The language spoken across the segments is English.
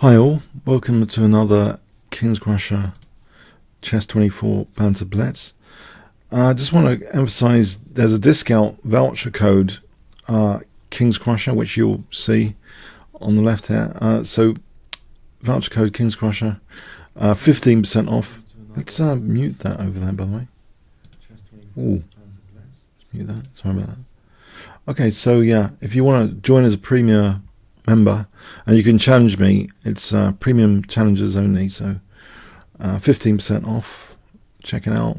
Hi all, welcome to another Kingscrusher Chess24 Banter Blitz. I just want to emphasize there's a discount voucher code Kingscrusher, which you'll see on the left here. So voucher code Kingscrusher, 15% off. Let's mute that over there, by the way. Ooh, mute that, sorry about that. Okay, so yeah, if you want to join as a premier member and you can challenge me, it's premium challenges only, so 15% off. Check it out.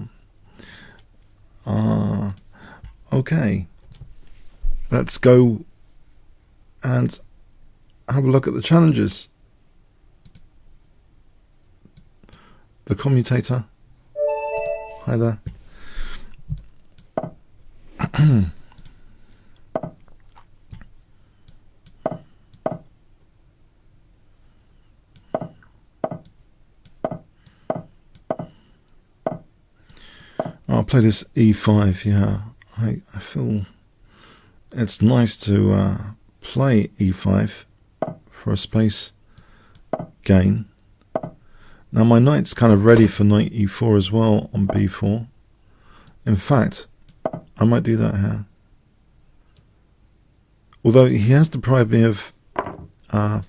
Okay, let's go and have a look at the challenges. The commutator, hi there. I'll play this e5. Yeah, I feel it's nice to play e5 for a space gain. Now my knight's kind of ready for knight e4 as well on b4. In fact, I might do that here. Although he has deprived me of knight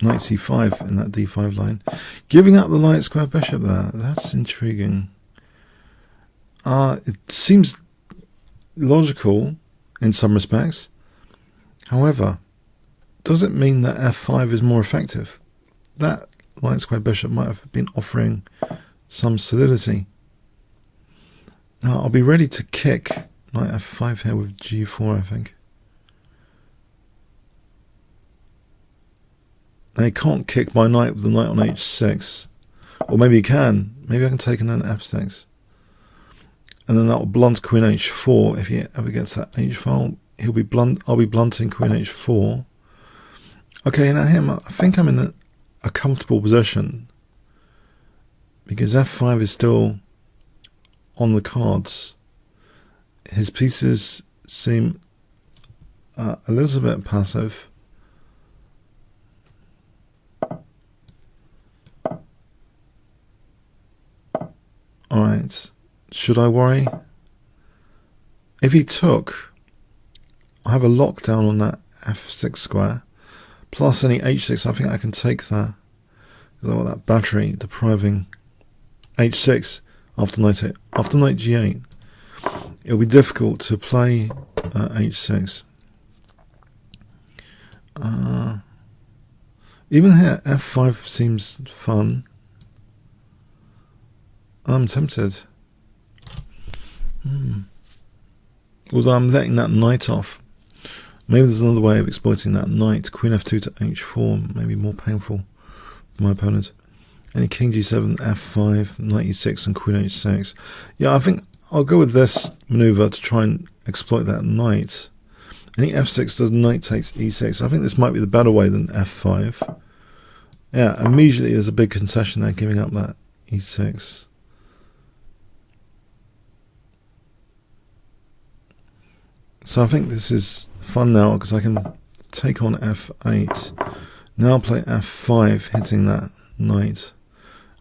c5 in that d5 line. Giving up the light square bishop there, that's intriguing. It seems logical in some respects. However, does it mean that f5 is more effective? That light square bishop might have been offering some solidity. Now I'll be ready to kick knight f5 here with g4, I think. Now he can't kick my knight with the knight on h6. Or maybe he can. Maybe I can take an f6. And then that will blunt queen h4. If he ever gets that h file, he'll be blunt. I'll be blunting queen h4. Okay, now him, I think I'm in a comfortable position because f5 is still on the cards. His pieces seem a little bit passive. All right. Should I worry? If he took, I have a lockdown on that f6 square, plus any h6. I think I can take that. Because I got that battery depriving h6 after knight g8. It'll be difficult to play h6. Even here, f5 seems fun. I'm tempted. Although I'm letting that knight off. Maybe there's another way of exploiting that knight. Queen f2 to h4, maybe more painful for my opponent. Any king g7, f5, knight e6 and queen h6. Yeah, I think I'll go with this maneuver to try and exploit that knight. Any f6 does knight takes e6. I think this might be the better way than f5. Yeah, immediately there's a big concession there, giving up that e6. So I think this is fun now because I can take on f8. Now play f5, hitting that knight.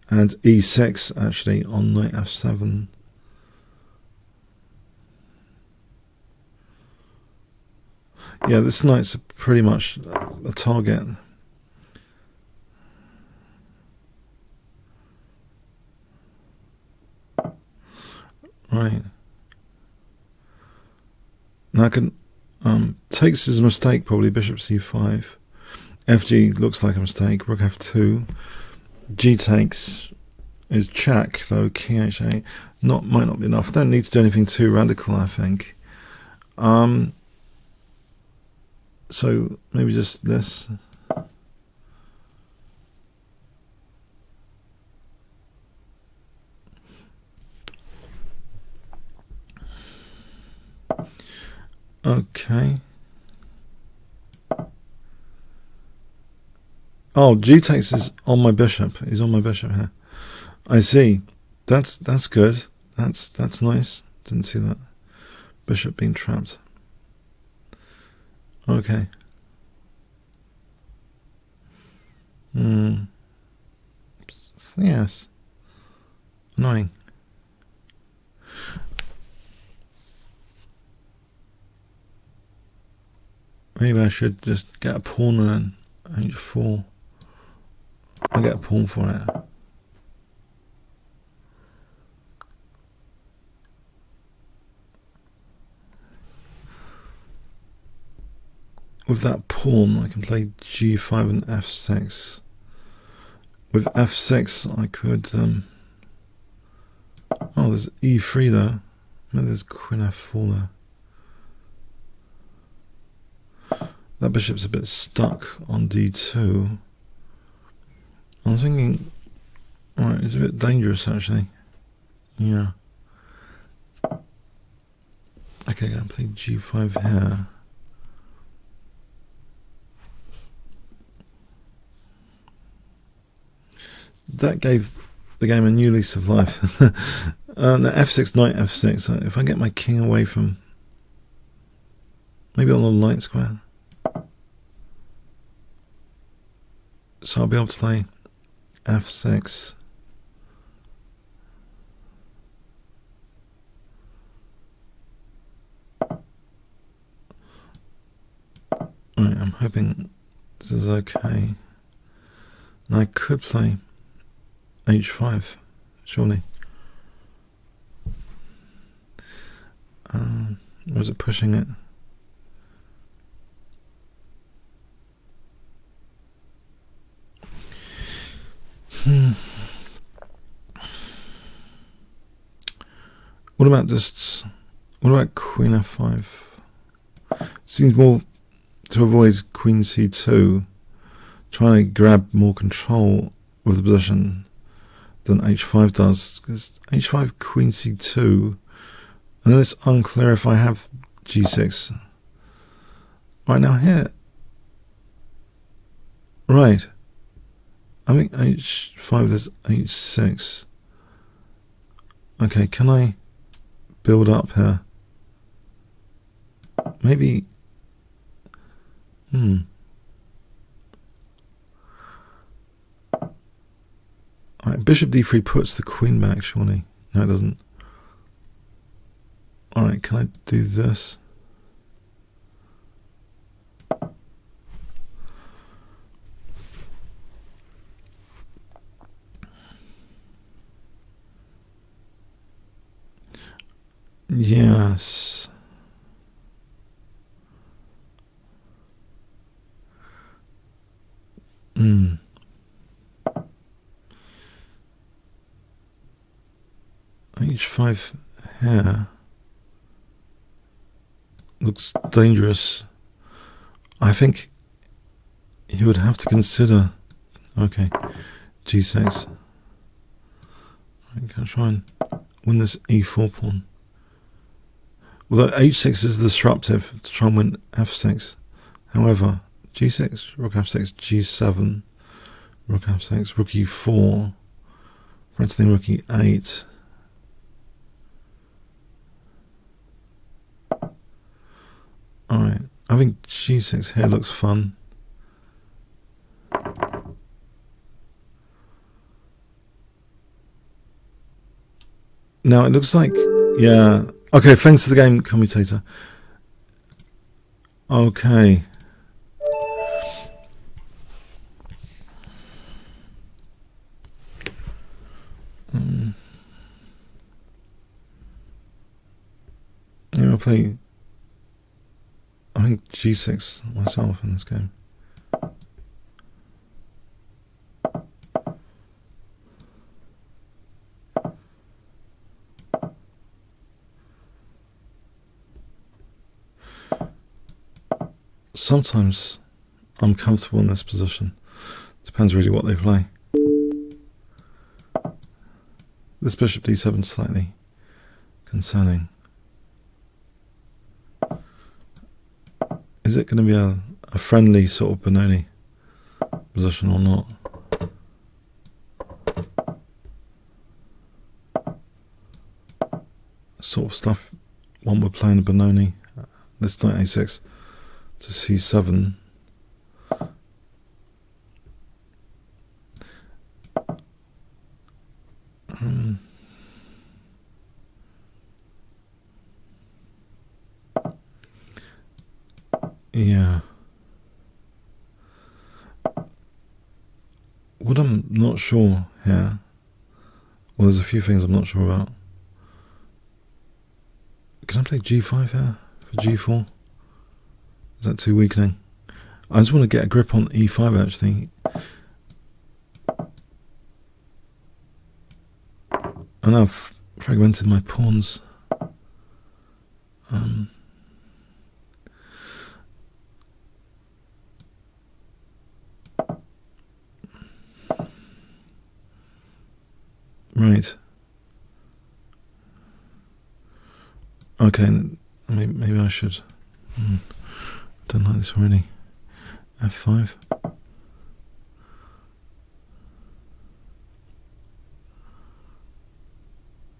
And e6 actually on knight f7. Yeah, this knight's pretty much a target. Right. Now I can takes is a mistake, probably bishop c5. Fg looks like a mistake. Rook f2. G takes is check, though king h8 might not be enough. I don't need to do anything too radical, I think. So maybe just this. Okay. Oh, g takes is on my bishop. He's on my bishop here. I see. That's good. That's nice. Didn't see that. Bishop being trapped. Okay. Yes. Annoying. Maybe I should just get a pawn and then h4. I'll get a pawn for it. With that pawn, I can play g5 and f6. With f6, I could... oh, there's e3 though. Maybe there's queen f4 there. That bishop's a bit stuck on d2. I was thinking... Alright, it's a bit dangerous actually. Yeah. Okay, I'm going to play g5 here. That gave the game a new lease of life. The f6, knight f6. If I get my king away from... maybe on the light square. So I'll be able to play f6. Alright, I'm hoping this is okay. And I could play h5, surely. Was it pushing it? What about queen f5? Seems more to avoid queen c2, trying to grab more control of the position than h5 does, because h5 queen c2, and then it's unclear if I have g6. Right now here, right, I think h5 there's h6. Okay, can I build up here? Maybe, Alright, bishop d3 puts the queen back, surely. No, it doesn't. Alright, can I do this? Yes. h5 here looks dangerous. I think he would have to consider, okay, g6. I'm going to try and win this e4 pawn. Although h6 is disruptive to try and win f6. However, g6, rook f6, g7, rook f6, rook e4, threatening rook e8. Alright, I think g6 here looks fun. Now it looks like, yeah. Okay, thanks to the game commutator. Okay. Maybe I'll play, I think g6 myself in this game. Sometimes I'm comfortable in this position. Depends really what they play. This bishop d7 is slightly concerning. Is it going to be a friendly sort of Benoni position or not? Sort of stuff one would play in a Benoni. This knight a6 to c7. Yeah. What I'm not sure here, well, there's a few things I'm not sure about. Can I play g5 here for g4? Is that too weakening? I just want to get a grip on e5 actually. And I've fragmented my pawns. Right. Okay, maybe I should. Don't like this already. f5.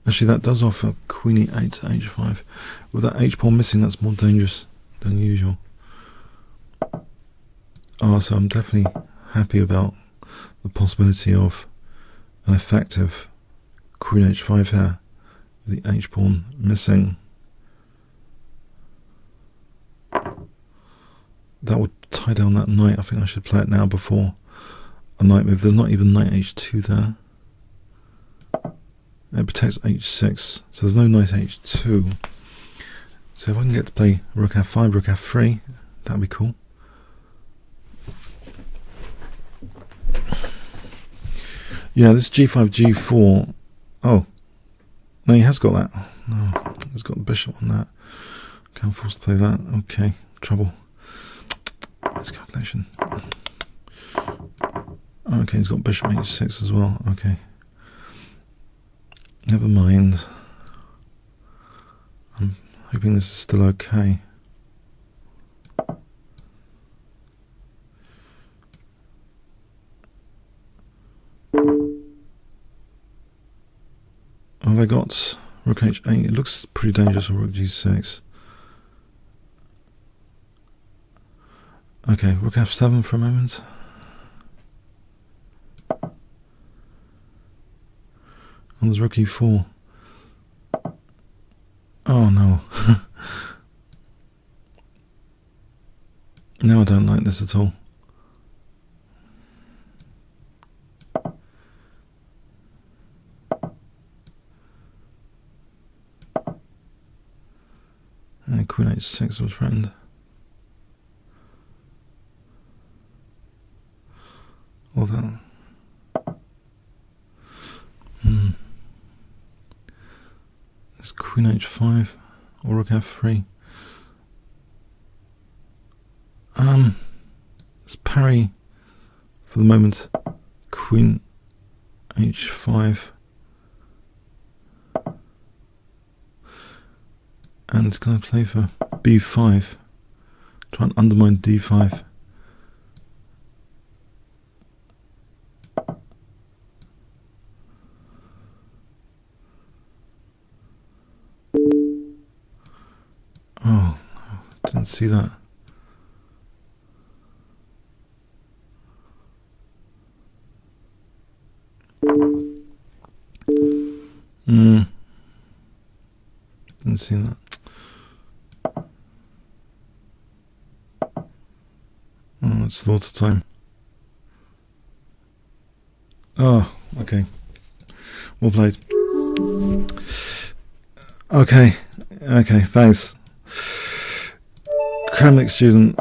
Actually, that does offer queen e8 to h5. With that h pawn missing, that's more dangerous than usual. Oh, so I'm definitely happy about the possibility of an effective queen h5 here, with the h pawn missing. That would tie down that knight. I think I should play it now before a knight move. There's not even knight h2 there. It protects h6, so there's no knight h2. So if I can get to play rook f5, rook f3, that'd be cool. Yeah, this g5, g4. Oh, no, he has got that. No, he's got the bishop on that. Okay, I'm forced to play that. Okay, trouble. This calculation. Okay, he's got bishop h6 as well. Okay. Never mind. I'm hoping this is still okay. Well, I got rook h8. It looks pretty dangerous on rook g6. Okay, rook f7 for a moment. And there's rook e4. Oh no. No, I don't like this at all. And queen h6 was threatened. All that. It's queen h5 or rook f3. Let's parry for the moment. Queen h5. And can I play for b5? Try and undermine d5. Oh, no, didn't see that. Didn't see that. Oh, it's slaughter time. Oh, okay. Well played. Okay, thanks. Kramnik student.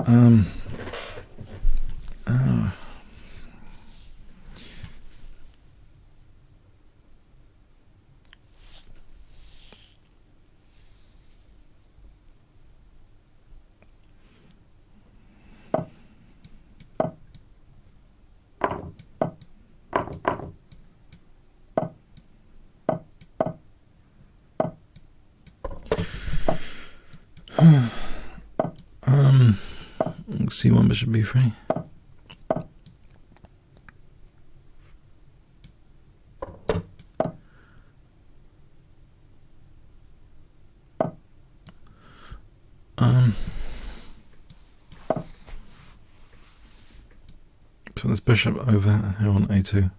C1 bishop b3. Put this bishop over here on a2.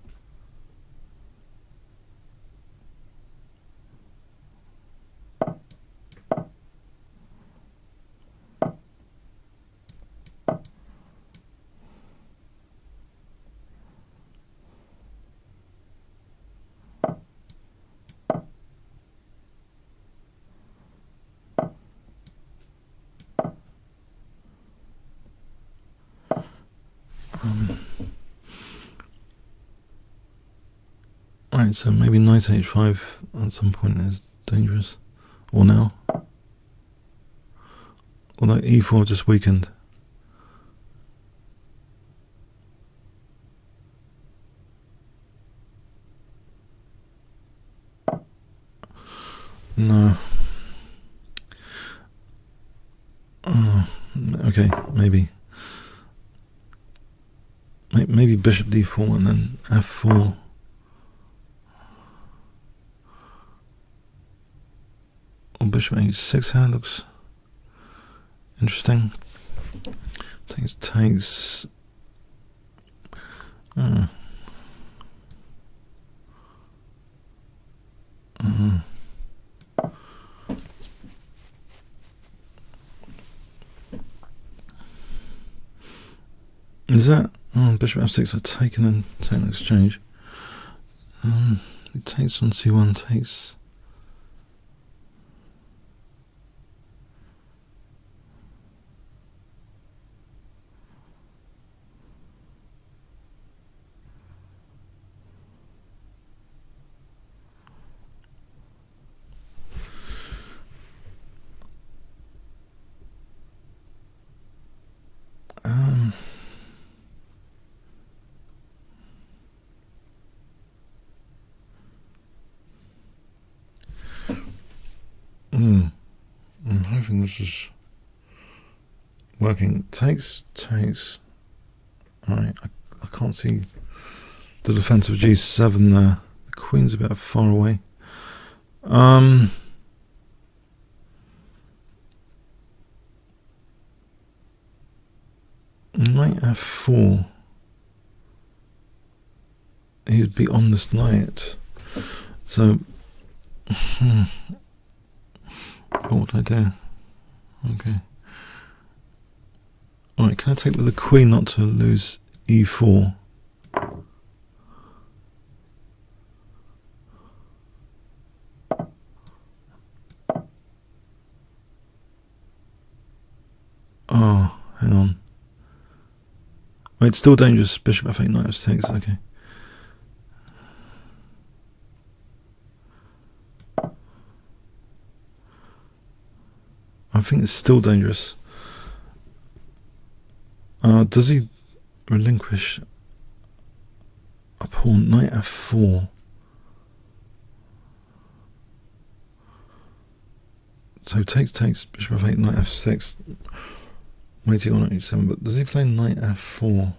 Alright, so maybe knight h5 at some point is dangerous. Or now. Although e4 just weakened. No. Oh, okay, maybe. Maybe bishop d4 and then f4. Or bishop h6 here looks interesting. Takes. Is that bishop f6 are taken and taken exchange? It takes on c1, takes. I'm hoping this is working. Takes. Alright, I can't see the defense of g7 there. The queen's a bit far away. Knight f4. He'd be on this knight. So what would I do? Okay. Alright, can I take with the queen not to lose e4? Oh, hang on. Wait, it's still dangerous. Bishop f8, knight f6, okay. I think it's still dangerous. Does he relinquish a pawn? Knight f4. So takes, bishop f8, knight f6. Waiting on h7, but does he play knight f4?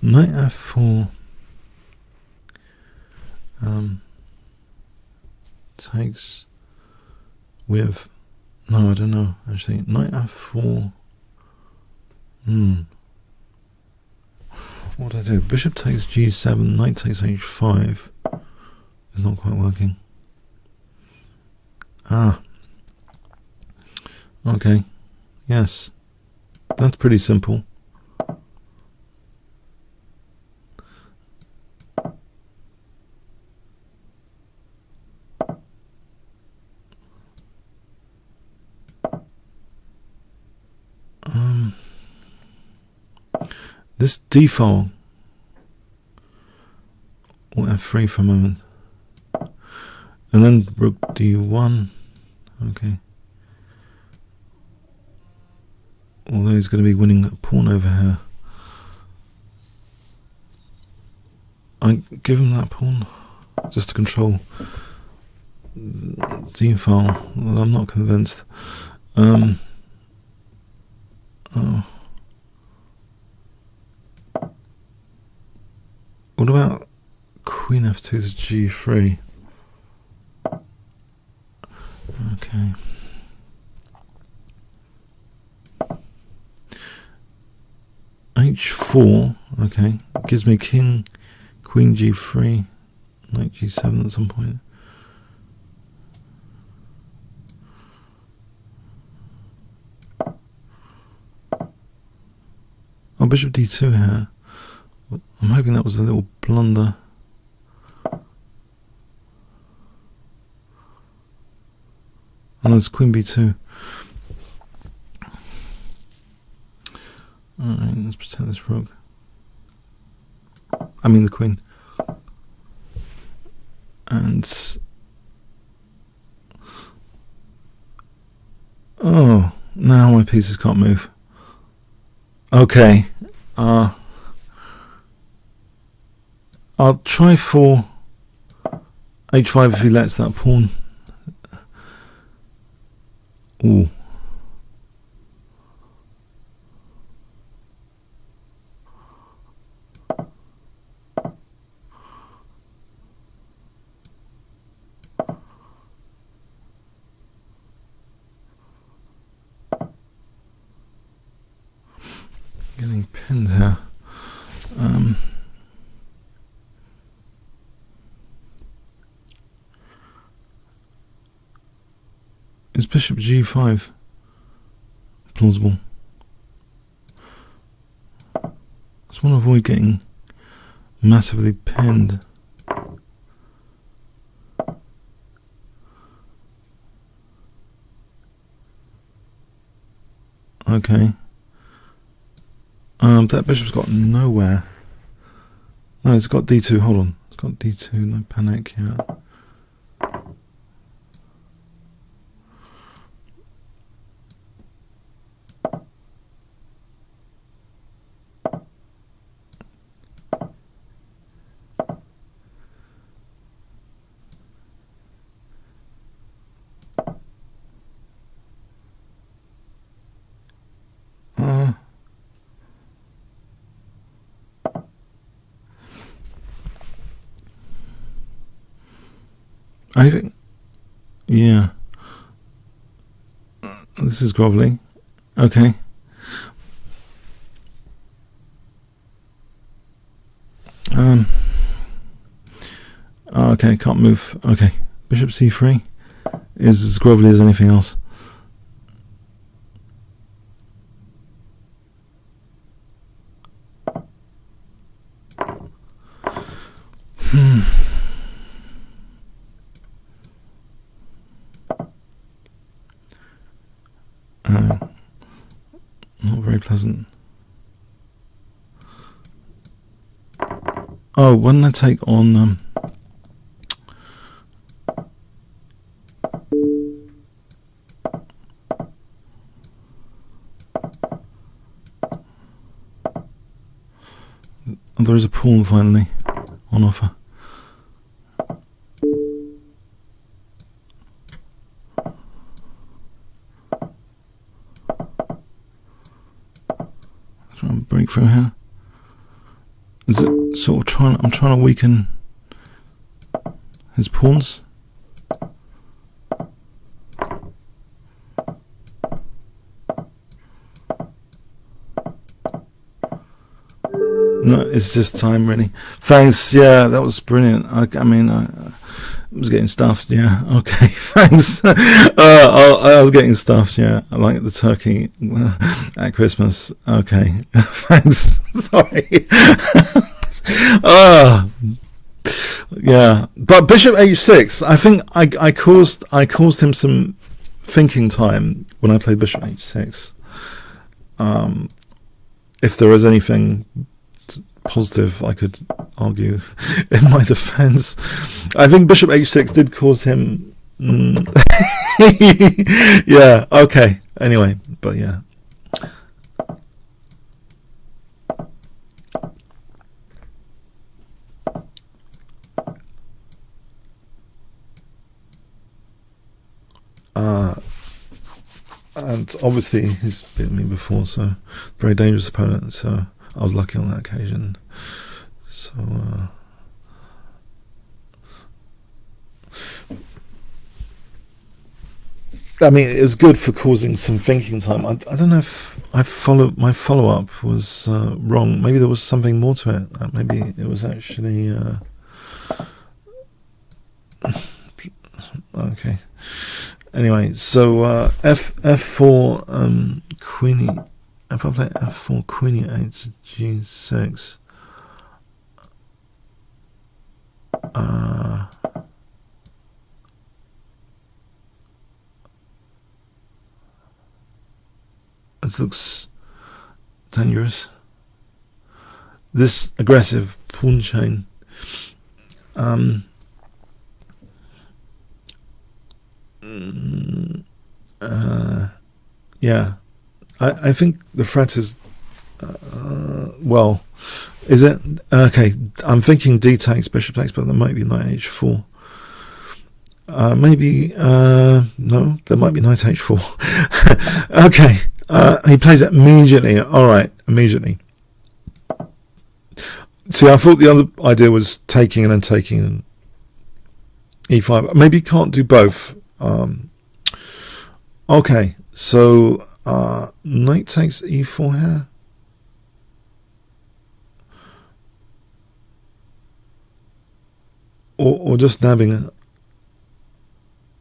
Knight f4 takes with, no, I don't know actually. Knight f4. What do I do? Bishop takes g7, knight takes h5. It's not quite working. Okay, yes, that's pretty simple. This d-file, or f3 for a moment, and then rook d1, okay. Although he's going to be winning a pawn over here. I give him that pawn, just to control d-file. Well, I'm not convinced. What about queen f2 to g3? Okay. h4, okay. Gives me king, queen g3, knight g7 at some point. Oh, bishop d2 here. I'm hoping that was a little blunder. And there's queen b2. Alright, let's protect this rook. I mean the queen. And oh, now my pieces can't move. Okay. I'll try for h5 if he lets that pawn. Ooh. Getting pinned here. Is bishop g5 plausible? I just want to avoid getting massively pinned. Okay. That bishop's got nowhere. No, it's got d2. Hold on. It's got d2. No panic. Yeah. I think, yeah, this is grovelly. Okay. Okay, can't move. Okay, bishop c3 is as grovelly as anything else. Not very pleasant. Oh, why didn't I take on there is a pawn finally on offer. Let's try and break through here. Is it sort of trying? I'm trying to weaken his pawns. No, it's just time, really. Thanks. Yeah, that was brilliant. I mean, I was getting stuffed. Yeah. Okay. Thanks. I was getting stuffed. Yeah. I like the turkey at Christmas. Okay. Thanks. Sorry. Yeah. But bishop h6. I think I caused him some thinking time when I played bishop h6. If there was anything positive I could argue in my defense, I think bishop h6 did cause him yeah, okay, anyway, but yeah. And obviously he's beaten me before, so very dangerous opponent, so I was lucky on that occasion. So I mean, it was good for causing some thinking time. I don't know if my follow-up was wrong. Maybe there was something more to it. Maybe it was actually okay. Anyway, so f4 queenie. If I play f4 queen e8 to g6, This looks dangerous. This aggressive pawn chain. Yeah, I think the threat is, well, is it? Okay, I'm thinking d takes, bishop takes, but there might be knight h4. Maybe, no, there might be knight h4. Okay, he plays it immediately. All right, immediately. See, I thought the other idea was taking and then taking and e5. Maybe you can't do both. Okay, so knight takes e4 here. Or just nabbing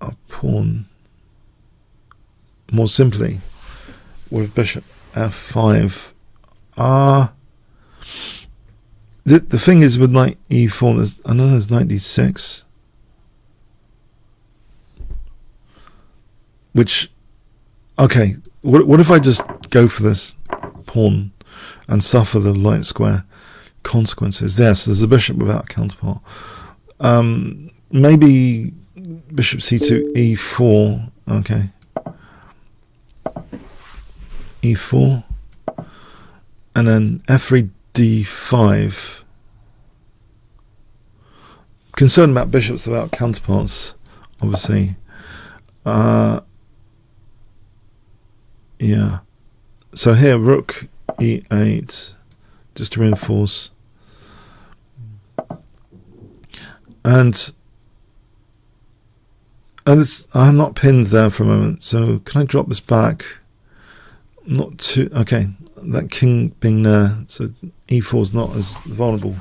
a pawn more simply with bishop f5. The thing is with knight e4, I know there's knight d6, which, okay, what if I just go for this pawn and suffer the light square consequences? Yes, there's a bishop without a counterpart. Maybe bishop c2 e4. Okay, e4, and then f3 d5. Concerned about bishops without counterparts, obviously. Yeah. So here, rook e8, just to reinforce. And I'm not pinned there for a moment, so can I drop this back? Not too, okay, that king being there, so e4 is not as vulnerable.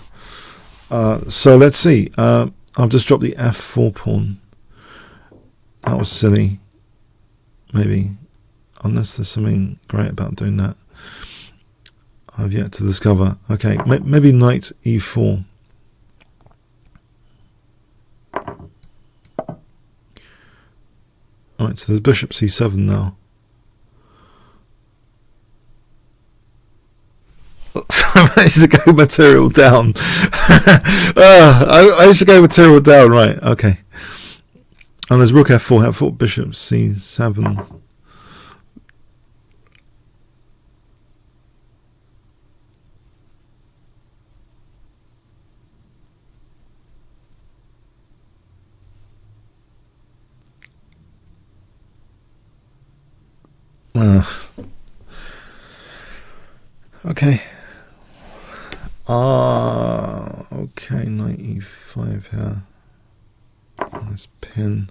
So let's see, I'll just drop the f4 pawn. That was silly, maybe, unless there's something great about doing that. I've yet to discover. Okay, maybe knight e4. Alright, so there's bishop c7 now. I managed to go material down. I should go material down, right, okay. And there's rook f4, I thought bishop c7. Okay. Okay, knight e5 here. Nice pin.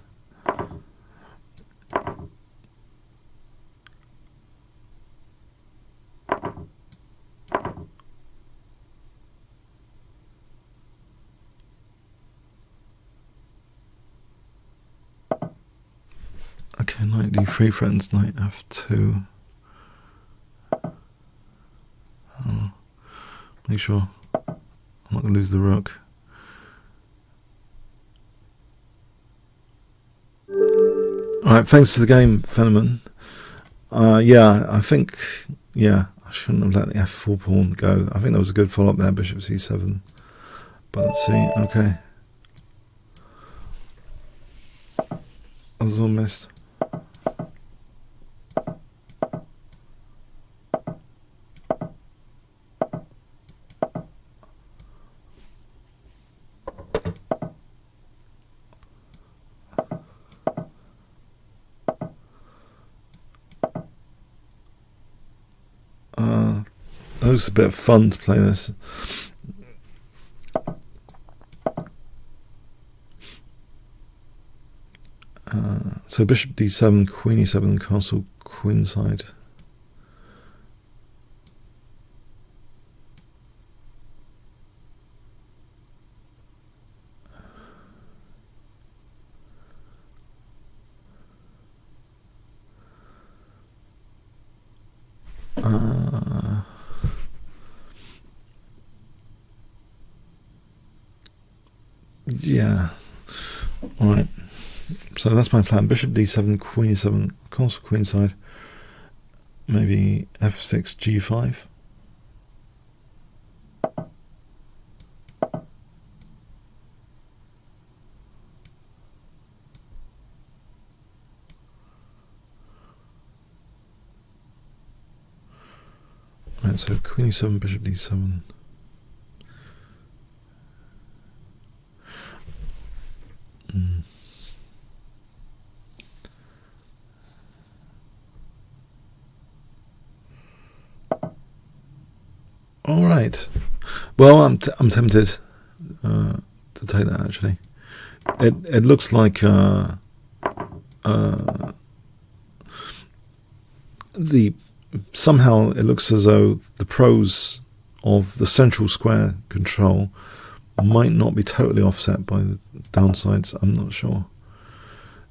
Okay, knight d3 threatens knight f2. Make sure I'm not going to lose the rook. Alright, thanks for the game, Fenneman. Yeah, I think, yeah, I shouldn't have let the f4 pawn go. I think that was a good follow-up there, bishop c7. But let's see, okay. I was all missed. It looks a bit of fun to play this. So bishop d7, queen e7, castle queenside. Yeah. All right. So that's my plan. Bishop d7, queen e7, castle queenside. maybe f6, g5. Right, so queen e7, bishop d7. All right. Well, I'm tempted to take that. Actually, it looks like somehow it looks as though the pros of the central square control might not be totally offset by the downsides. I'm not sure.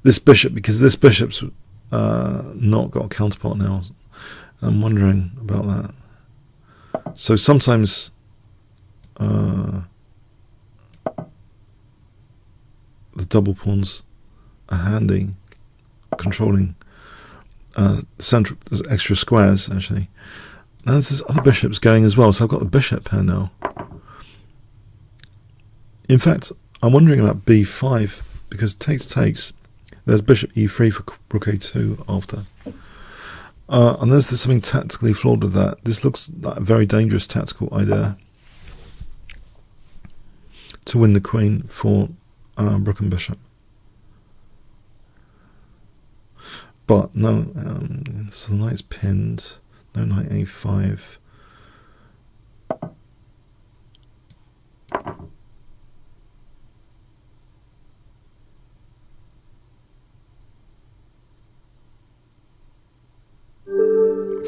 Because this bishop's not got a counterpart now. I'm wondering about that. So sometimes the double pawns are handy, controlling central extra squares. Actually, now there's other bishops going as well. So I've got the bishop here now. In fact, I'm wondering about b5 because takes. There's bishop e3 for rook a2 after. Unless there's something tactically flawed with that. This looks like a very dangerous tactical idea to win the queen for rook and bishop. But no, so the knight's pinned. No knight a5.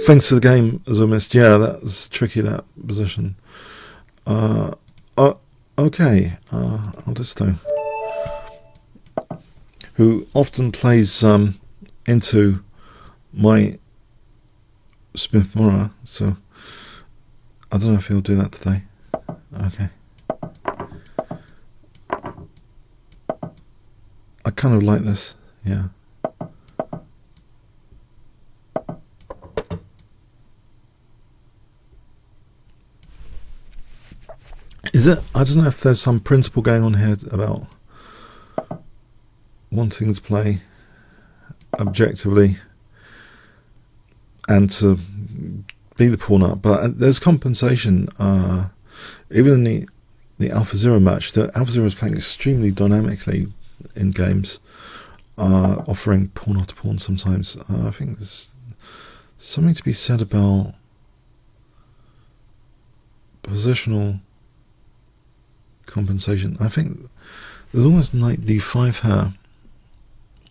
Thanks to the game as I missed. Yeah, that was tricky, that position. Okay, Aldisto, who often plays into my Smith Mora, so I don't know if he'll do that today. Okay. I kind of like this, yeah. Is it? I don't know if there's some principle going on here about wanting to play objectively and to be the pawn up, but there's compensation. Even in the Alpha Zero match, the Alpha Zero is playing extremely dynamically in games, offering pawn after pawn sometimes. I think there's something to be said about positional compensation. I think there's almost knight d5 here.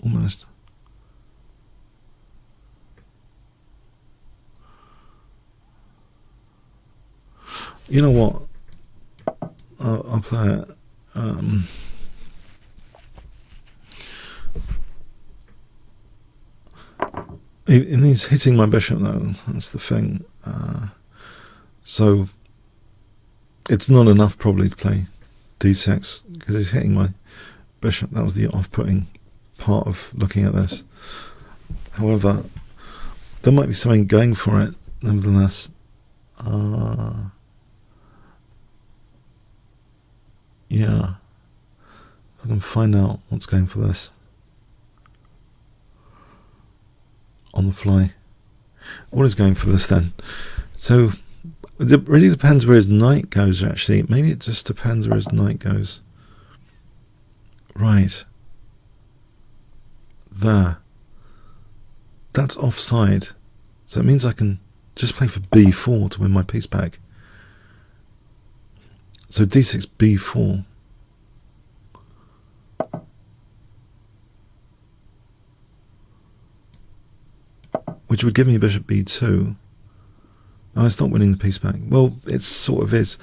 Almost. You know what? I'll play it. He's hitting my bishop though. That's the thing. So it's not enough probably to play d6 because he's hitting my bishop. That was the off-putting part of looking at this. However, there might be something going for it nevertheless. Yeah, I can find out what's going for this on the fly. What is going for this then? So it really depends where his knight goes, actually. Maybe it just depends where his knight goes. Right. There. That's offside. So it means I can just play for b4 to win my piece back. So d6, b4. Which would give me bishop b2. Oh, it's not winning the piece back. Well, it sort of is.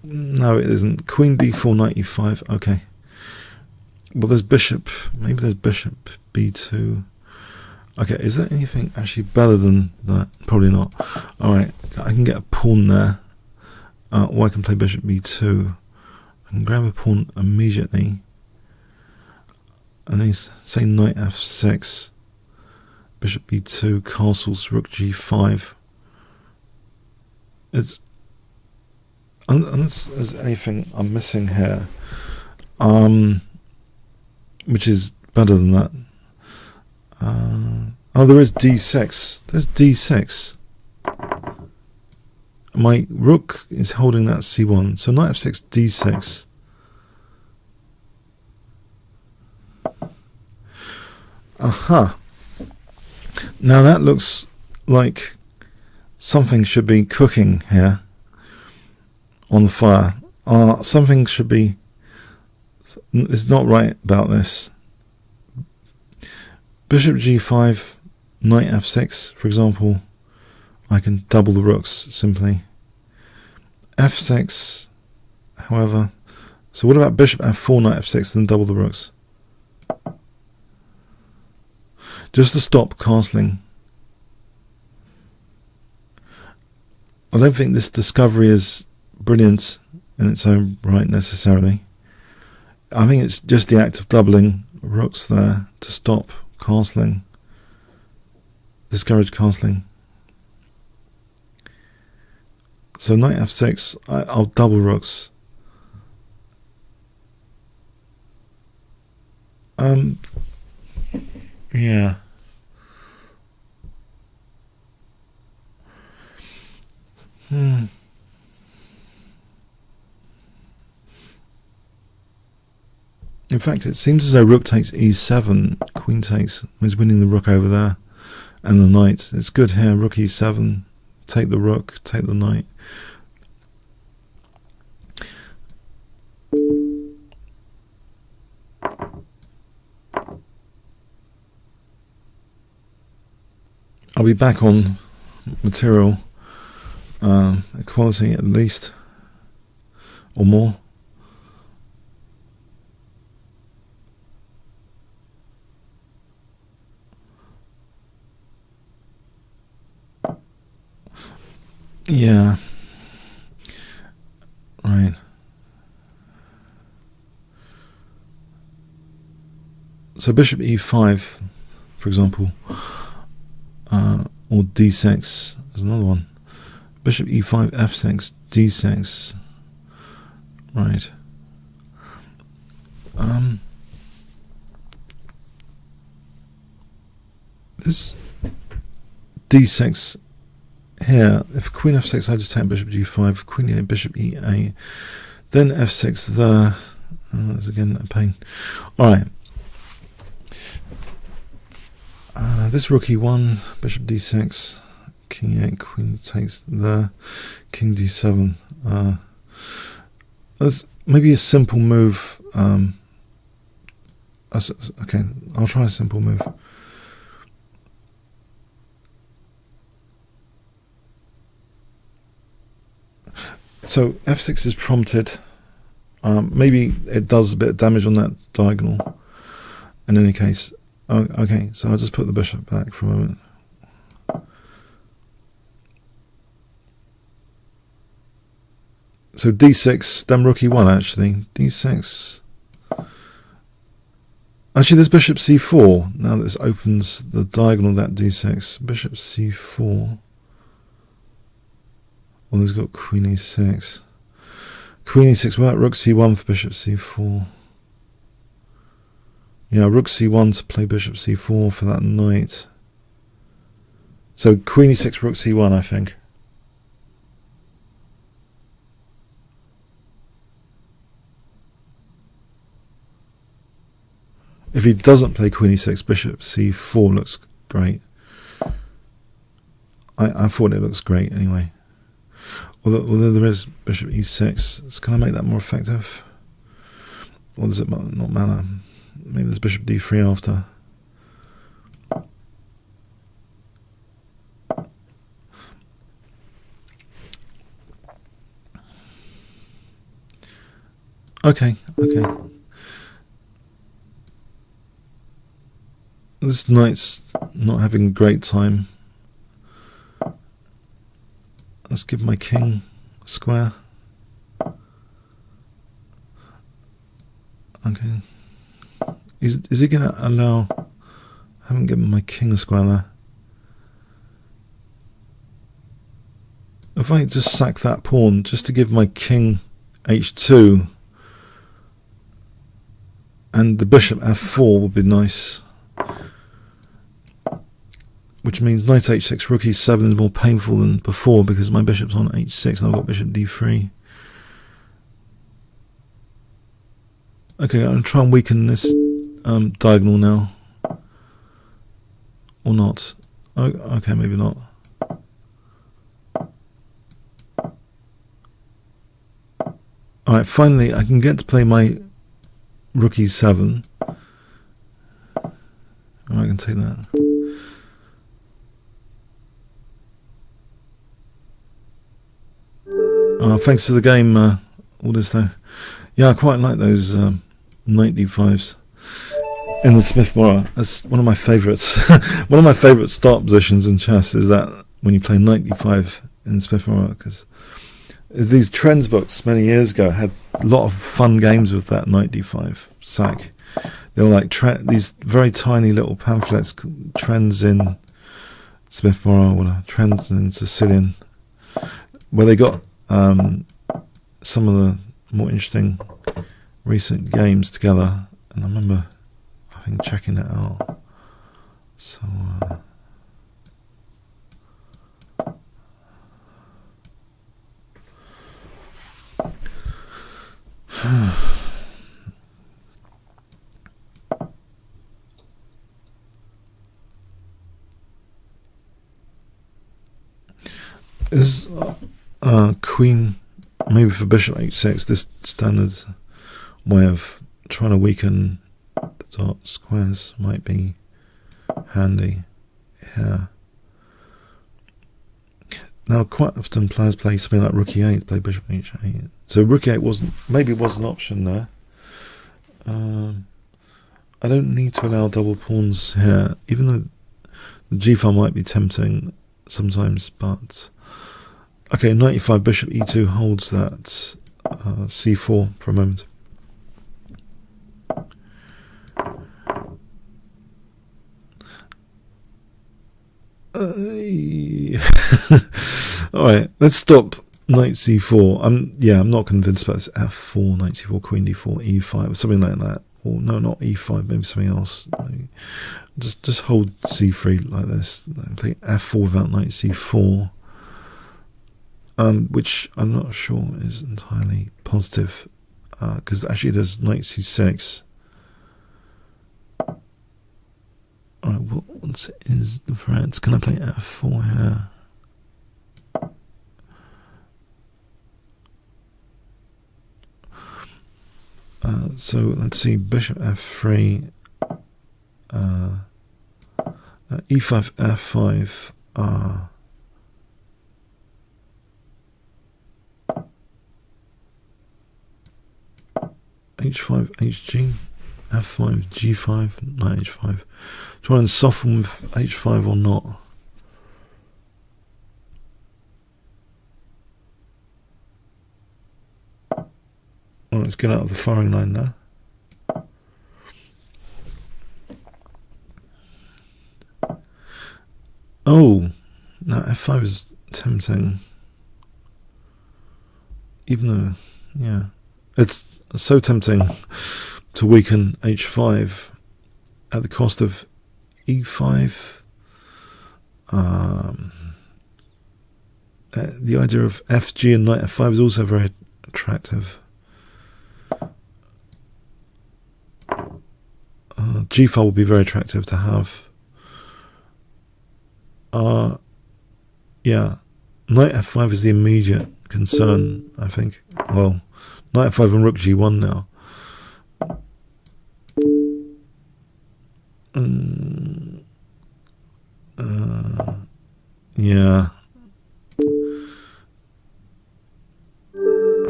No, it isn't. Queen d4, knight e5. Okay. Well, there's bishop. Maybe there's bishop b2. Okay, is there anything actually better than that? Probably not. Alright, I can get a pawn there. Or I can play bishop b2. I can grab a pawn immediately. And he's saying knight f6. Bishop bishop b2, castles, rook g5. It's unless there's anything I'm missing here, which is better than that. Oh, there is d6. There's d6. My rook is holding that c1, so knight f6, d6. Aha. Now that looks like something should be cooking here on the fire. Something should be... It's not right about this. Bishop g5, knight f6, for example. I can double the rooks simply. f6, however. So what about bishop f4, knight f6, then double the rooks? Just to stop castling. I don't think this discovery is brilliant in its own right necessarily. I think it's just the act of doubling rooks there to stop castling, discourage castling. So knight f6, I'll double rooks. Yeah. In fact, it seems as though rook takes e7, queen takes, is winning the rook over there, and the knight. It's good here, rook e7, take the rook, take the knight. I'll be back on material equality at least, or more. Yeah. Right. So bishop e5, for example, or d6 is another one. Bishop e5, f6, d6. Right. This d6 here, if queen f6, I just take bishop g5, queen e8, bishop e8, then f6 there. That's again a pain. Alright. This rook e1, bishop d6, king e8, queen takes there, king d7. That's maybe a simple move. Okay, I'll try a simple move. So f6 is prompted. Maybe it does a bit of damage on that diagonal. In any case, okay. So I'll just put the bishop back for a moment. So d6, then rook e1 actually. d6. Actually, there's bishop c4. Now this opens the diagonal of that d6. Bishop c4. Well, there's got queen e6. Queen e6, well, rook c1 for bishop c4. Yeah, rook c1 to play bishop c4 for that knight. So queen e6, rook c1, I think. If he doesn't play queen e6, bishop c4 looks great. I thought it looks great anyway. Although there is bishop e6, can I make that more effective? Or does it not matter? Maybe there's bishop d3 after. Okay. This knight's not having a great time. Let's give my king a square. Okay. Is he going to allow... I haven't given my king a square there. If I just sack that pawn just to give my king h2 and the bishop f4 would be nice, which means knight h6, rook e7 is more painful than before because my bishop's on h6 and I've got bishop d3. Okay, I'm going to try and weaken this diagonal now. Or not. Oh, okay, maybe not. Alright, finally I can get to play my rook e7. I can take that. Thanks to the game, all this though. Yeah, I quite like those knight d5s in the Smith-Morra. That's one of my favourites. One of my favourite start positions in chess is that when you play knight d5 in Smith-Morra, because these trends books many years ago had a lot of fun games with that knight d5 sack. They were like these very tiny little pamphlets, trends in Smith-Morra, or trends in Sicilian, where they got some of the more interesting recent games together, and I remember I think checking it out. So is queen maybe for bishop h6, this standard way of trying to weaken the dot squares might be handy here. Now quite often players play something like rook e8, play bishop h8. So rook e8 was an option there. I don't need to allow double pawns here, even though the g-file might be tempting sometimes, but okay, knight e5, bishop e2 holds that c4 for a moment. Alright, let's stop knight c4. I'm not convinced about this f4, knight c4, queen d4, e5, something like that. Or no, not e5, maybe something else. Just hold c3 like this. Play f4 without knight c4. Which I'm not sure is entirely positive, because actually there's knight c6. Alright, what is the threats? Can I play f4 here? So let's see, bishop f3, e5, f5, h5, hg, f5, g5, knight h5. Try and soften with h5 or not. Alright, let's get out of the firing line now. Oh, now f5 is tempting. Even though, yeah, it's so tempting to weaken h5 at the cost of e5. The idea of fg and knight f5 is also very attractive. G-file would be very attractive to have. Yeah, knight f5 is the immediate concern, I think. Well, knight f5 and rook g1 now. Yeah.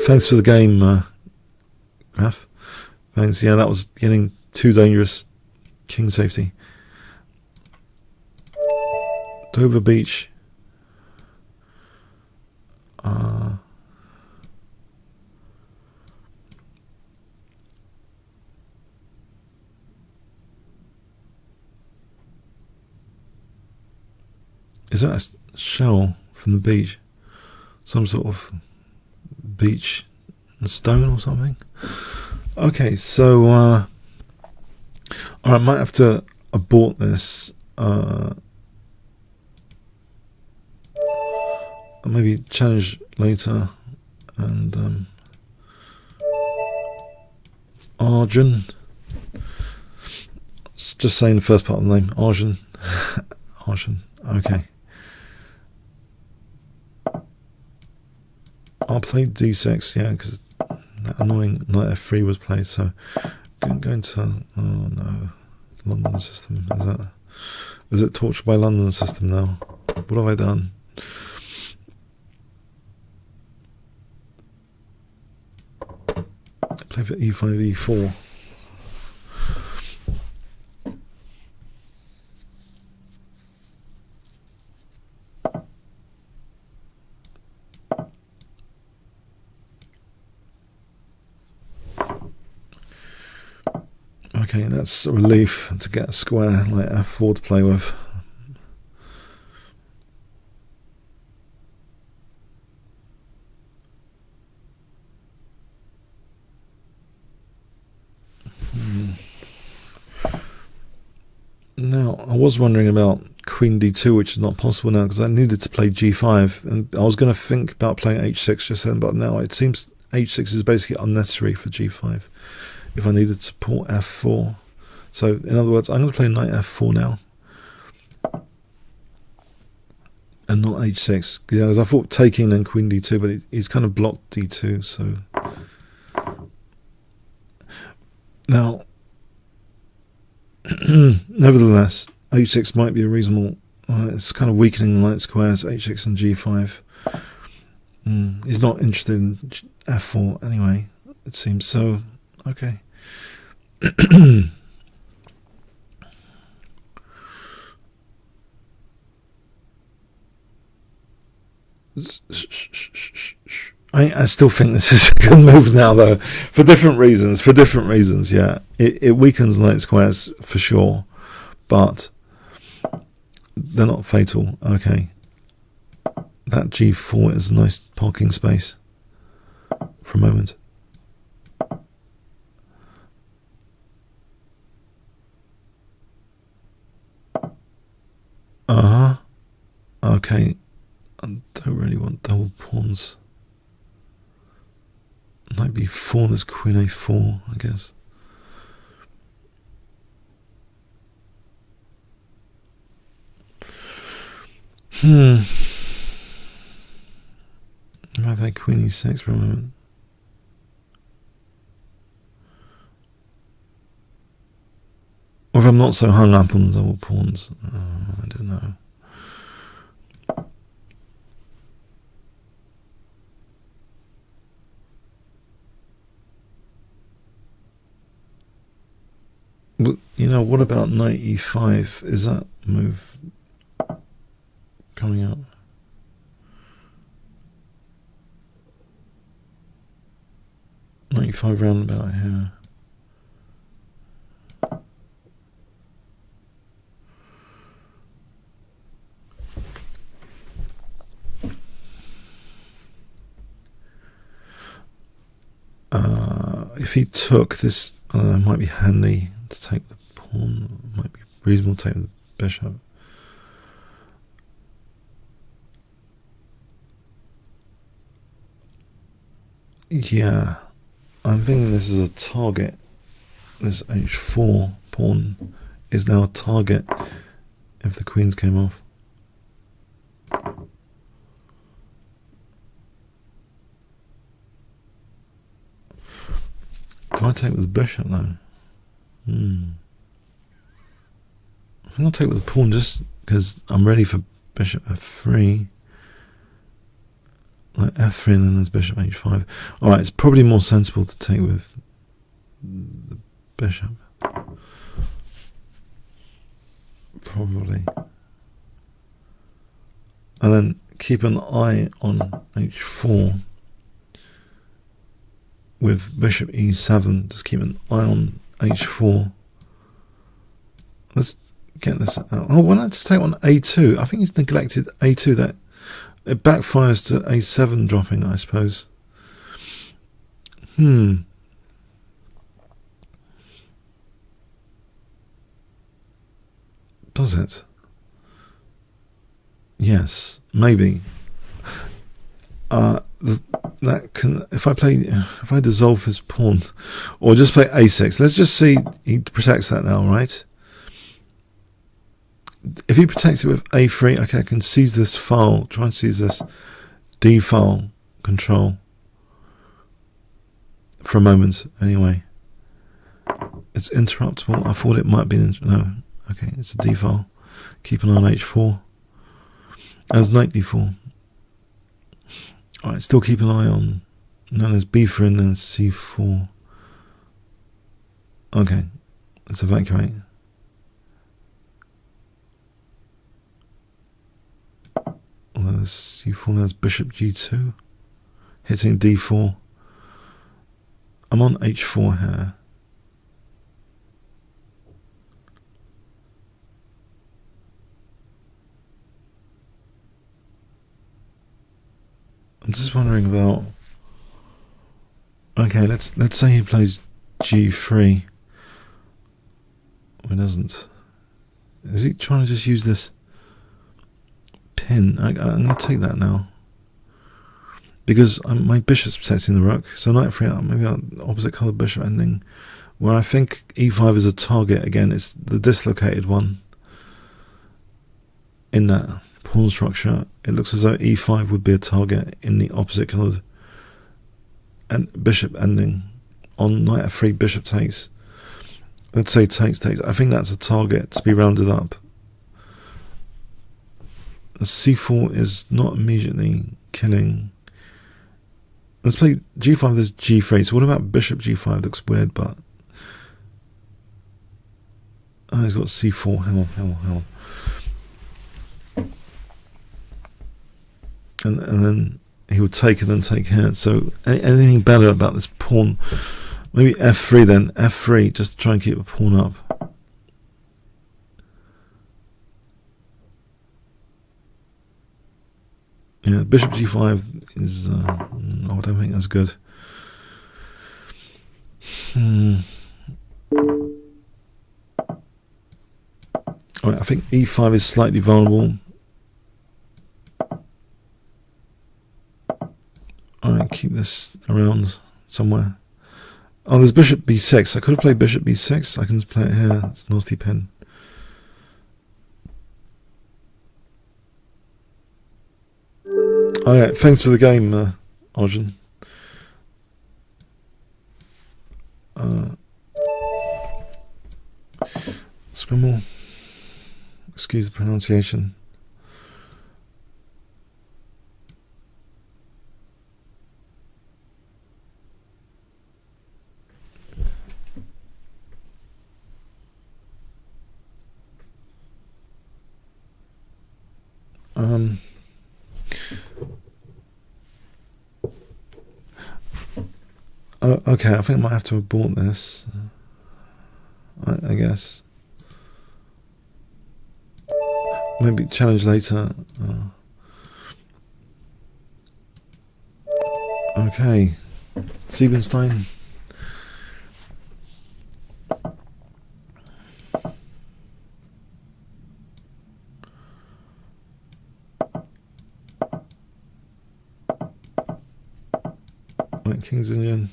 Thanks for the game, Graf. Thanks. Yeah, that was getting too dangerous. King safety. Dover Beach. Is that a shell from the beach? some sort of beach and stone or something. Okay, so I might have to abort this. Maybe challenge later. And Arjun. Just saying the first part of the name. Arjun. Arjun. Okay. I'll play D6, yeah, because that annoying knight F3 was played. So going to, oh no, London system. Is it tortured by London system now? What have I done? Play for E5, E4. Okay, that's a relief to get a square like F4 to play with. Now, I was wondering about Queen D2, which is not possible now because I needed to play G5, and I was going to think about playing H6 just then, but now it seems H6 is basically unnecessary for G5 if I needed to support F4. So, in other words, I'm going to play knight F4 now and not H6, because I thought taking then Queen D2, but he's kind of blocked D2, so now nevertheless, H6 might be a reasonable. It's kind of weakening the light squares, H6 and G5. He's not interested in F4 anyway, it seems. So, okay. I still think this is a good move now, though, for different reasons. Yeah, it weakens light squares for sure, but they're not fatal. Okay, that G4 is a nice parking space for a moment. Okay, I don't really want double pawns. Knight B4, there's Queen A4, I guess. I might play Queen E6 for a moment. Or if I'm not so hung up on the double pawns, I don't know. You know, what about knight E5? Is that move coming up? Knight E5 roundabout here. If he took this, I don't know, it might be handy to take the pawn. It might be reasonable to take the bishop. Yeah, I'm thinking this is a target. This H4 pawn is now a target if the queens came off. Do I take with the bishop though? I think I'll take with the pawn just because I'm ready for bishop F3. Like F3 and then there's bishop H5. Alright, it's probably more sensible to take with the bishop. Probably. And then keep an eye on H4 with bishop E7. Just keep an eye on H4. Let's get this out. Oh, why not just take on A2? I think he's neglected A2. That It backfires to a7 dropping, I suppose. Does it? Yes, maybe. That can, if I dissolve his pawn, or just play a6. Let's just see. He protects that now, right? If he protects it with a3, okay, I can seize this file. Try and seize this d file control for a moment. Anyway, it's interruptible. I thought it might be no. Okay, it's a d file. Keep an eye on h4. As knight d4. Alright, still keep an eye on. No, there's b4 and then c4. Okay, let's evacuate. There's c4, there's bishop g2. Hitting d4. I'm on h4 here. I'm just wondering about. Okay, let's say he plays g3. Or he doesn't. Is he trying to just use this pin? I'm going to take that now because my bishop's protecting the rook. So knight 3, maybe opposite colour bishop ending, where I think e5 is a target again. It's the dislocated one in that pawn structure. It looks as though e5 would be a target in the opposite coloured and bishop ending on knight f3. Bishop takes. Let's say takes. I think that's a target to be rounded up. The c4 is not immediately killing. Let's play g5. There's g3. So what about bishop g5? Looks weird, but oh, he's got c4. Hang on. And then he would take and then take here. So anything better about this pawn? Maybe f3 then. f3, just to try and keep a pawn up. Yeah, bishop g5 is. I don't think that's good. Alright, I think e5 is slightly vulnerable. Alright, keep this around somewhere. Oh, there's bishop b6. I could have played bishop b6. I can just play it here. It's a nasty pin. Alright, thanks for the game, Arjun. Scrimmel. Excuse the pronunciation. Okay, I think I might have to abort this. I guess. Maybe challenge later. Okay. Siebenstein. Right, King's Indian.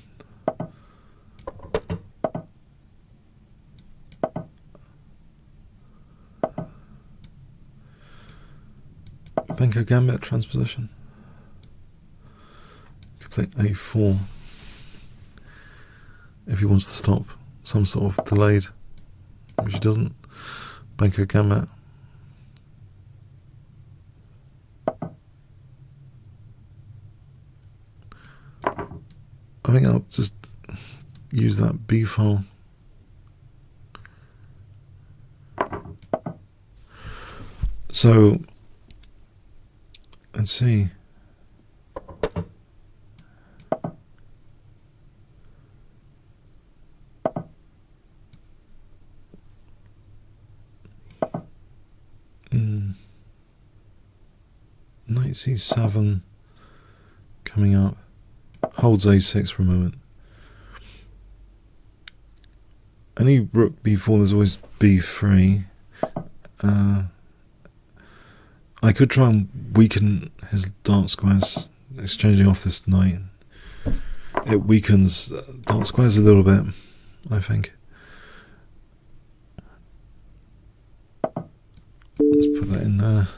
Banker Gambit transposition. Could play a4 if he wants to stop some sort of delayed, which he doesn't. Banker Gambit. I think I'll just use that B file. So let's see. Knight c7 coming up. Holds a6 for a moment. Any rook b4, there's always b3. I could try and weaken his dark squares, exchanging off this knight. It weakens dark squares a little bit, I think. Let's put that in there.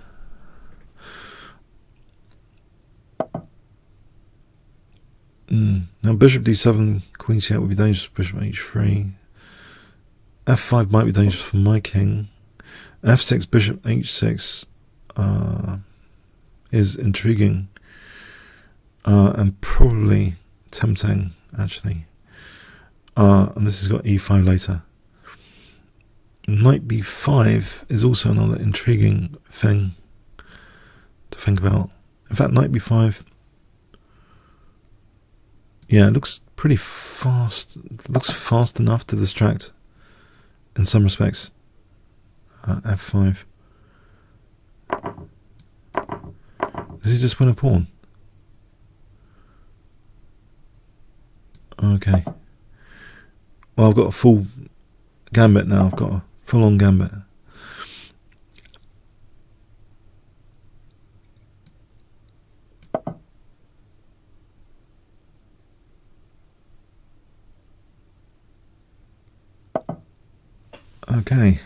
Now bishop d7, queen c8 would be dangerous for bishop h3. f5 might be dangerous for my king. f6, bishop h6 is intriguing and probably tempting, actually. And this has got e5 later. Knight b5 is also another intriguing thing to think about. In fact, knight b5, yeah, it looks pretty fast. It looks fast enough to distract in some respects. f5. Does he just win a pawn? Okay. Well, I've got a full gambit now. I've got a full-on gambit. Okay.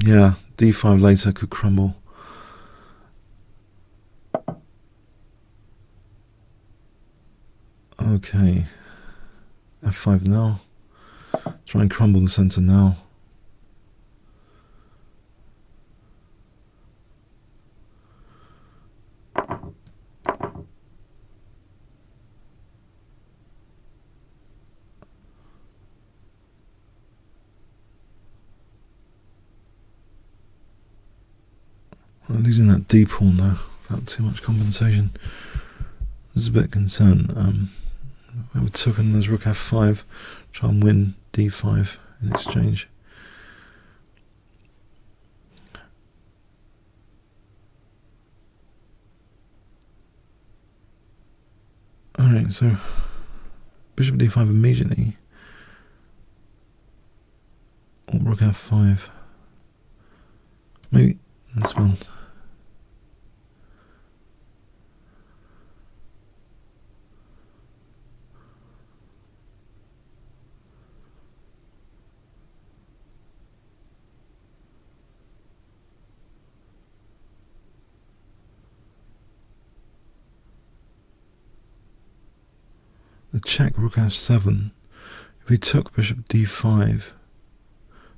Yeah, d5 later could crumble. Okay. f5 now. Try and crumble the center now. I'm losing that d pawn though, without too much compensation. This is a bit concerned. I would took in as rook f5, try and win d5 in exchange. Alright, so bishop d5 immediately. Or rook f5. Maybe this one. The check rook f7. If we took bishop d5,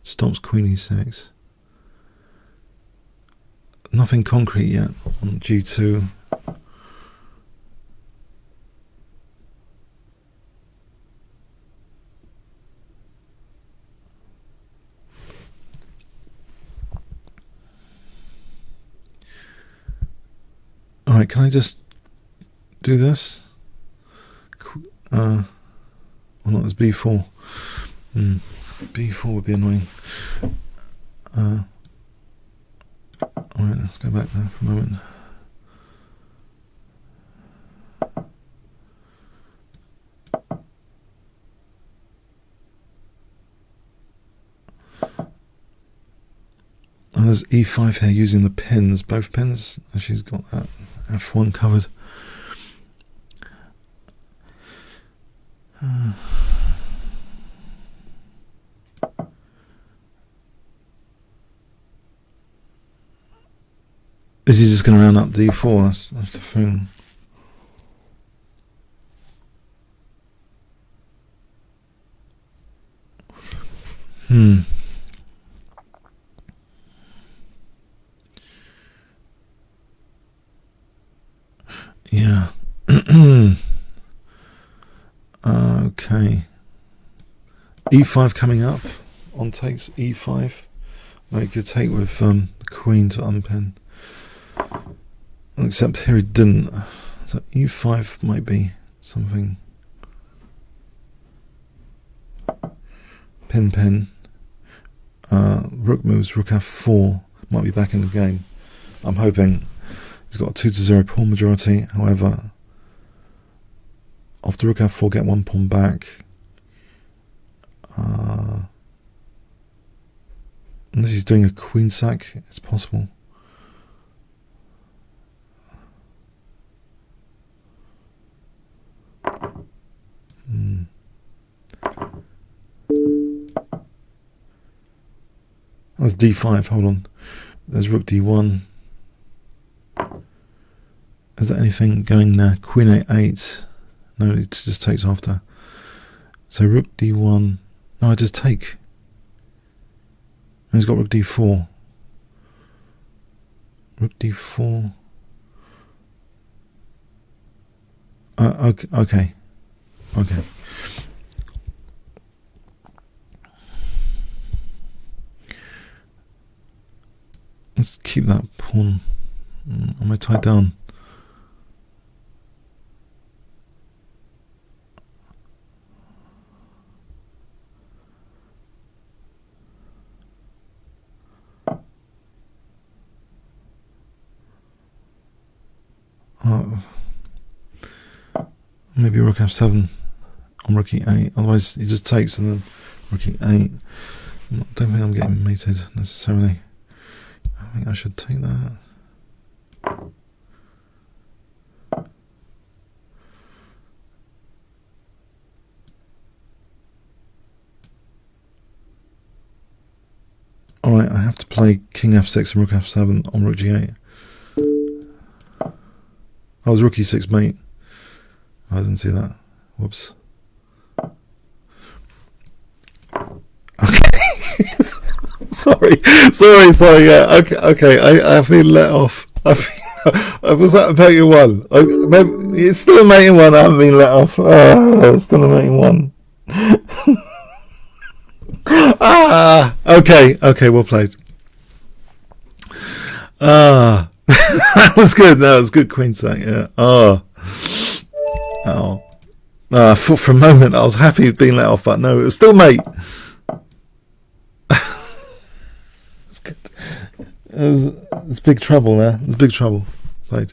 stops queen e6. Nothing concrete yet on g2. Alright, can I just do this? Or not, there's b4. b4 would be annoying. Alright, let's go back there for a moment. And there's e5 here using the pins, both pins. And she's got that f1 covered. Is he just going to round up d4? That's the thing. Yeah. Okay. e5 coming up. On takes e5. I could take with the queen to unpin. Except here he didn't. So e5 might be something. Pin. Rook moves, rook f4, might be back in the game. I'm hoping. He's got a 2-0 pawn majority. However, after rook f4, get one pawn back. Unless he's doing a queen sack, it's possible. That's d5, hold on. There's rook d1. Is there anything going there? Queen a8. No, it just takes after. So rook d1. No, I just take. And he's got rook d4. Rook d4. Okay. Let's keep that pawn. Am I tied down? Maybe rook f7 on rook e8. Otherwise, he just takes and then rook e8. I don't think I'm getting mated necessarily. I think I should take that. Alright, I have to play king f6 and rook f7 on rook g8. I was rook e6 mate. I didn't see that. Whoops. Okay. sorry. Yeah. Okay. I feel let off. I was at a mate in one. It's still a mate in one. I haven't been let off. It's still a mate in one. Okay. Well played. That was good. That was good queen sack. Yeah. I thought for a moment I was happy with being let off, but no, it was still mate. It's good. It's big trouble there. It's big trouble. Played.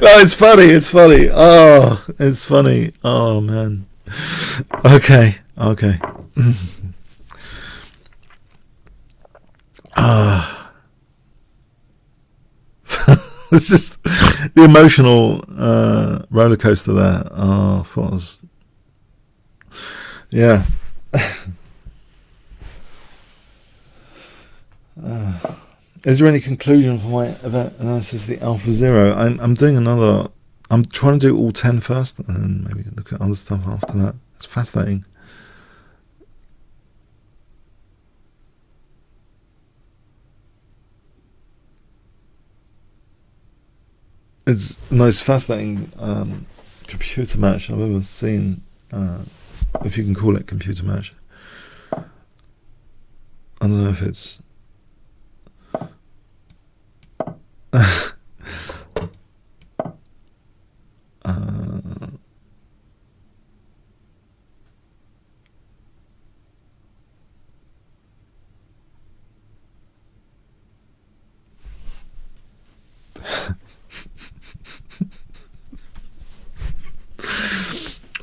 No, it's funny. Oh, it's funny. Oh man. Okay. It's just the emotional roller coaster there. Oh, I thought it was, yeah. Is there any conclusion for my event analysis of the Alpha Zero? I'm doing another. I'm trying to do all 10 first, and then maybe look at other stuff after that. It's fascinating. It's the most fascinating computer match I've ever seen, if you can call it computer match. I don't know if it's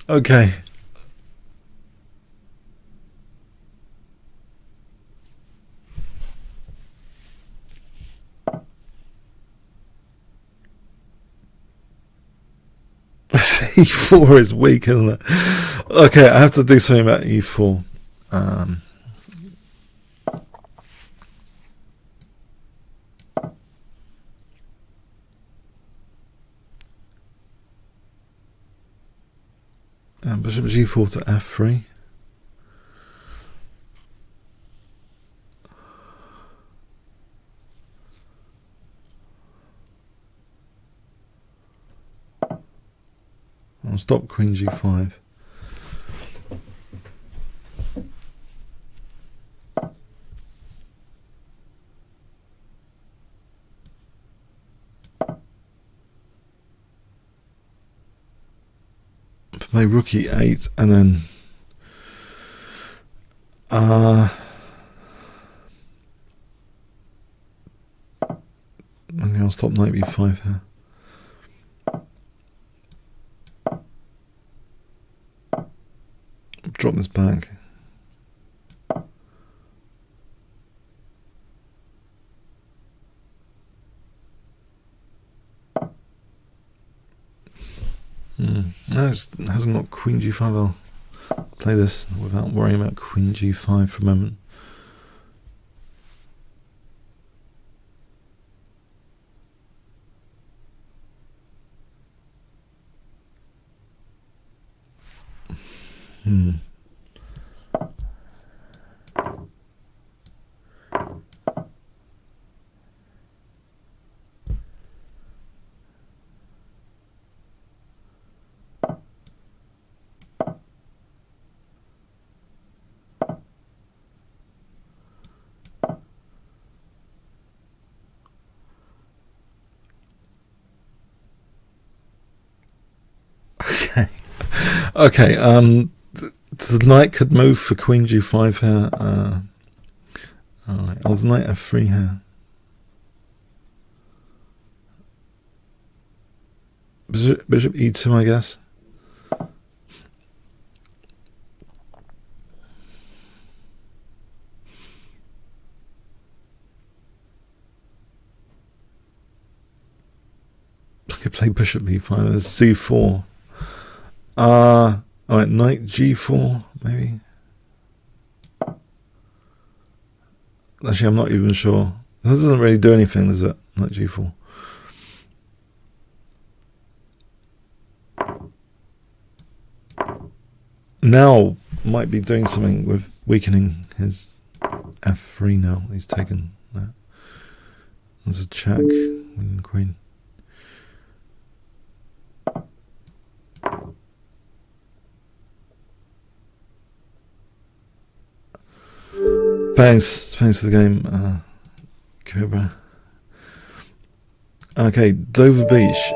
okay. E4 is weak, isn't it? Okay, I have to do something about E4. Bishop G4 to F3. I'll stop Queen G5. play rook e8 and then okay, I'll stop knight b5 here. Drop this back. No, it hasn't got queen g5. I'll play this without worrying about queen g5 for a moment. Okay, the knight could move for queen g5 here. Alright, there's knight f3 here. Bishop e2, I guess. I could play bishop b5. There's c4. Alright, knight g4, maybe. Actually, I'm not even sure. That doesn't really do anything, does it? Knight g4. Now might be doing something with weakening his f3 now. He's taken that. There's a check, winning queen. Thanks for the game, Cobra. Okay, Dover Beach.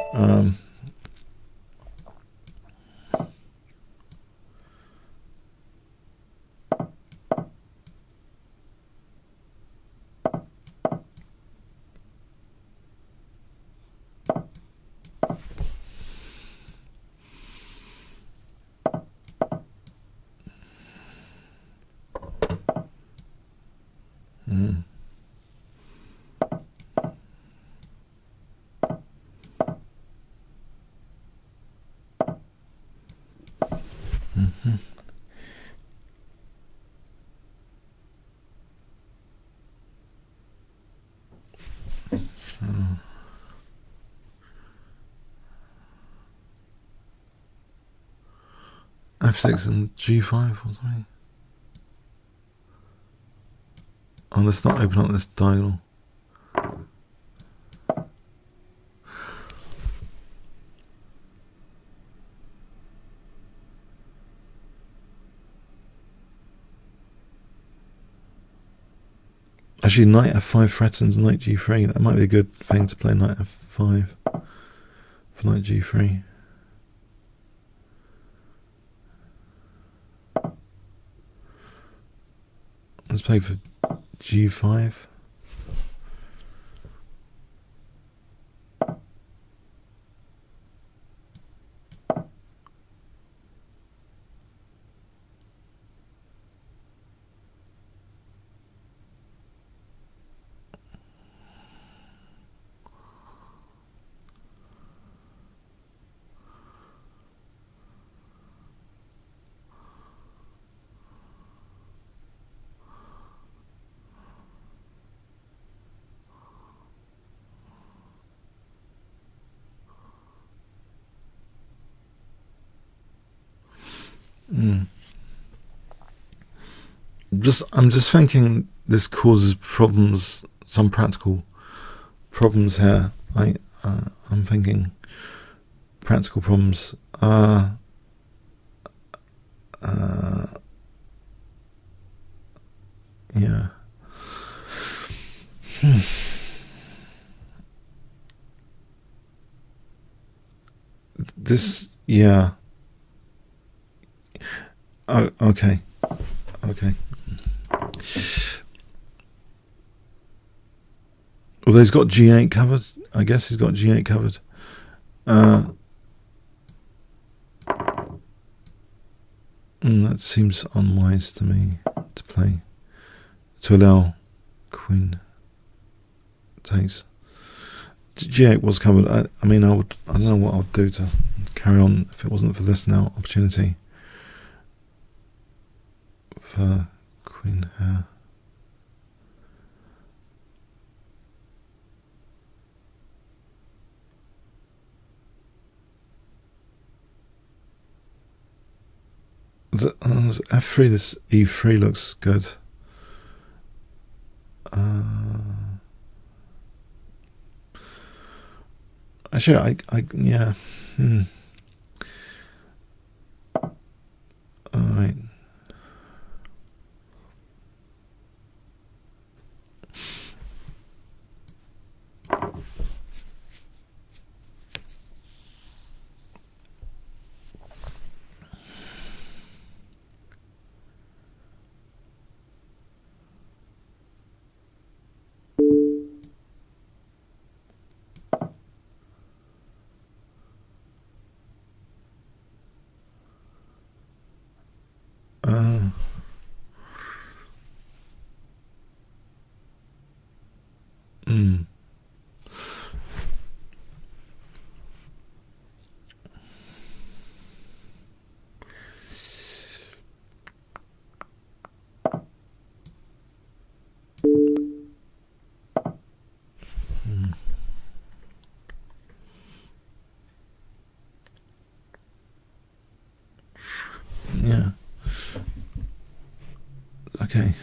F6 and G5 or something. Oh, let's not open up this diagonal. Actually, knight f5 threatens knight g3. That might be a good thing to play knight f5 for knight g3. Let's play for g5. I'm just thinking this causes problems, some practical problems here. I'm thinking practical problems. Yeah. This, yeah. Oh, okay. Okay. Although he's got G8 covered. I guess he's got G8 covered. That seems unwise to me to play. To allow Queen takes. G8 was covered. I mean, I don't know what I would do to carry on if it wasn't for this now opportunity for Queen here. F3, this E3 looks good. Actually, yeah. All right. Yeah. Okay.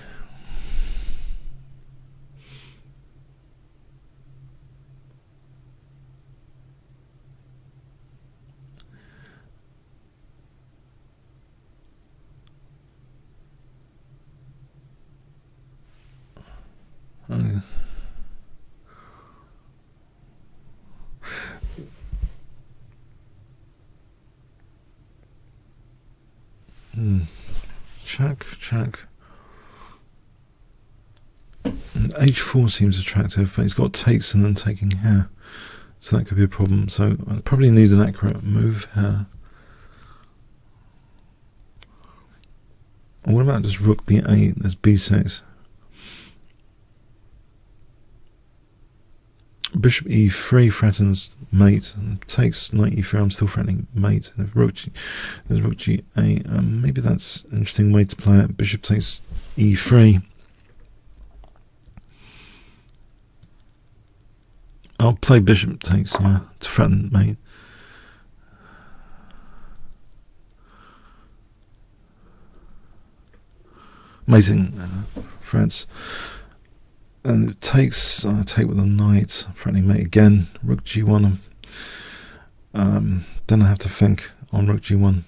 Check. H4 seems attractive, but he's got takes and then taking here, so that could be a problem. So I probably need an accurate move here. Or what about just rook b8? There's b6. Bishop e3 threatens mate and takes knight e3. I'm still threatening mate. And there's rook g8. Maybe that's an interesting way to play it. Bishop takes e3. I'll play bishop takes, yeah, to threaten mate. Amazing threats. And it takes, take with a knight, threatening mate again. Rook g1. Then I have to think on rook g1.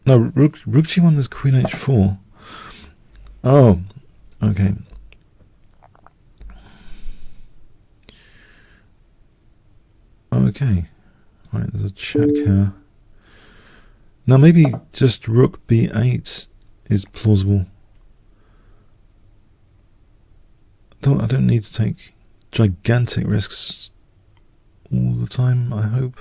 No, rook g1, there's queen h4. Oh, okay. Okay. Right, there's a check here. Now maybe just rook b8 is plausible. I don't need to take gigantic risks all the time, I hope.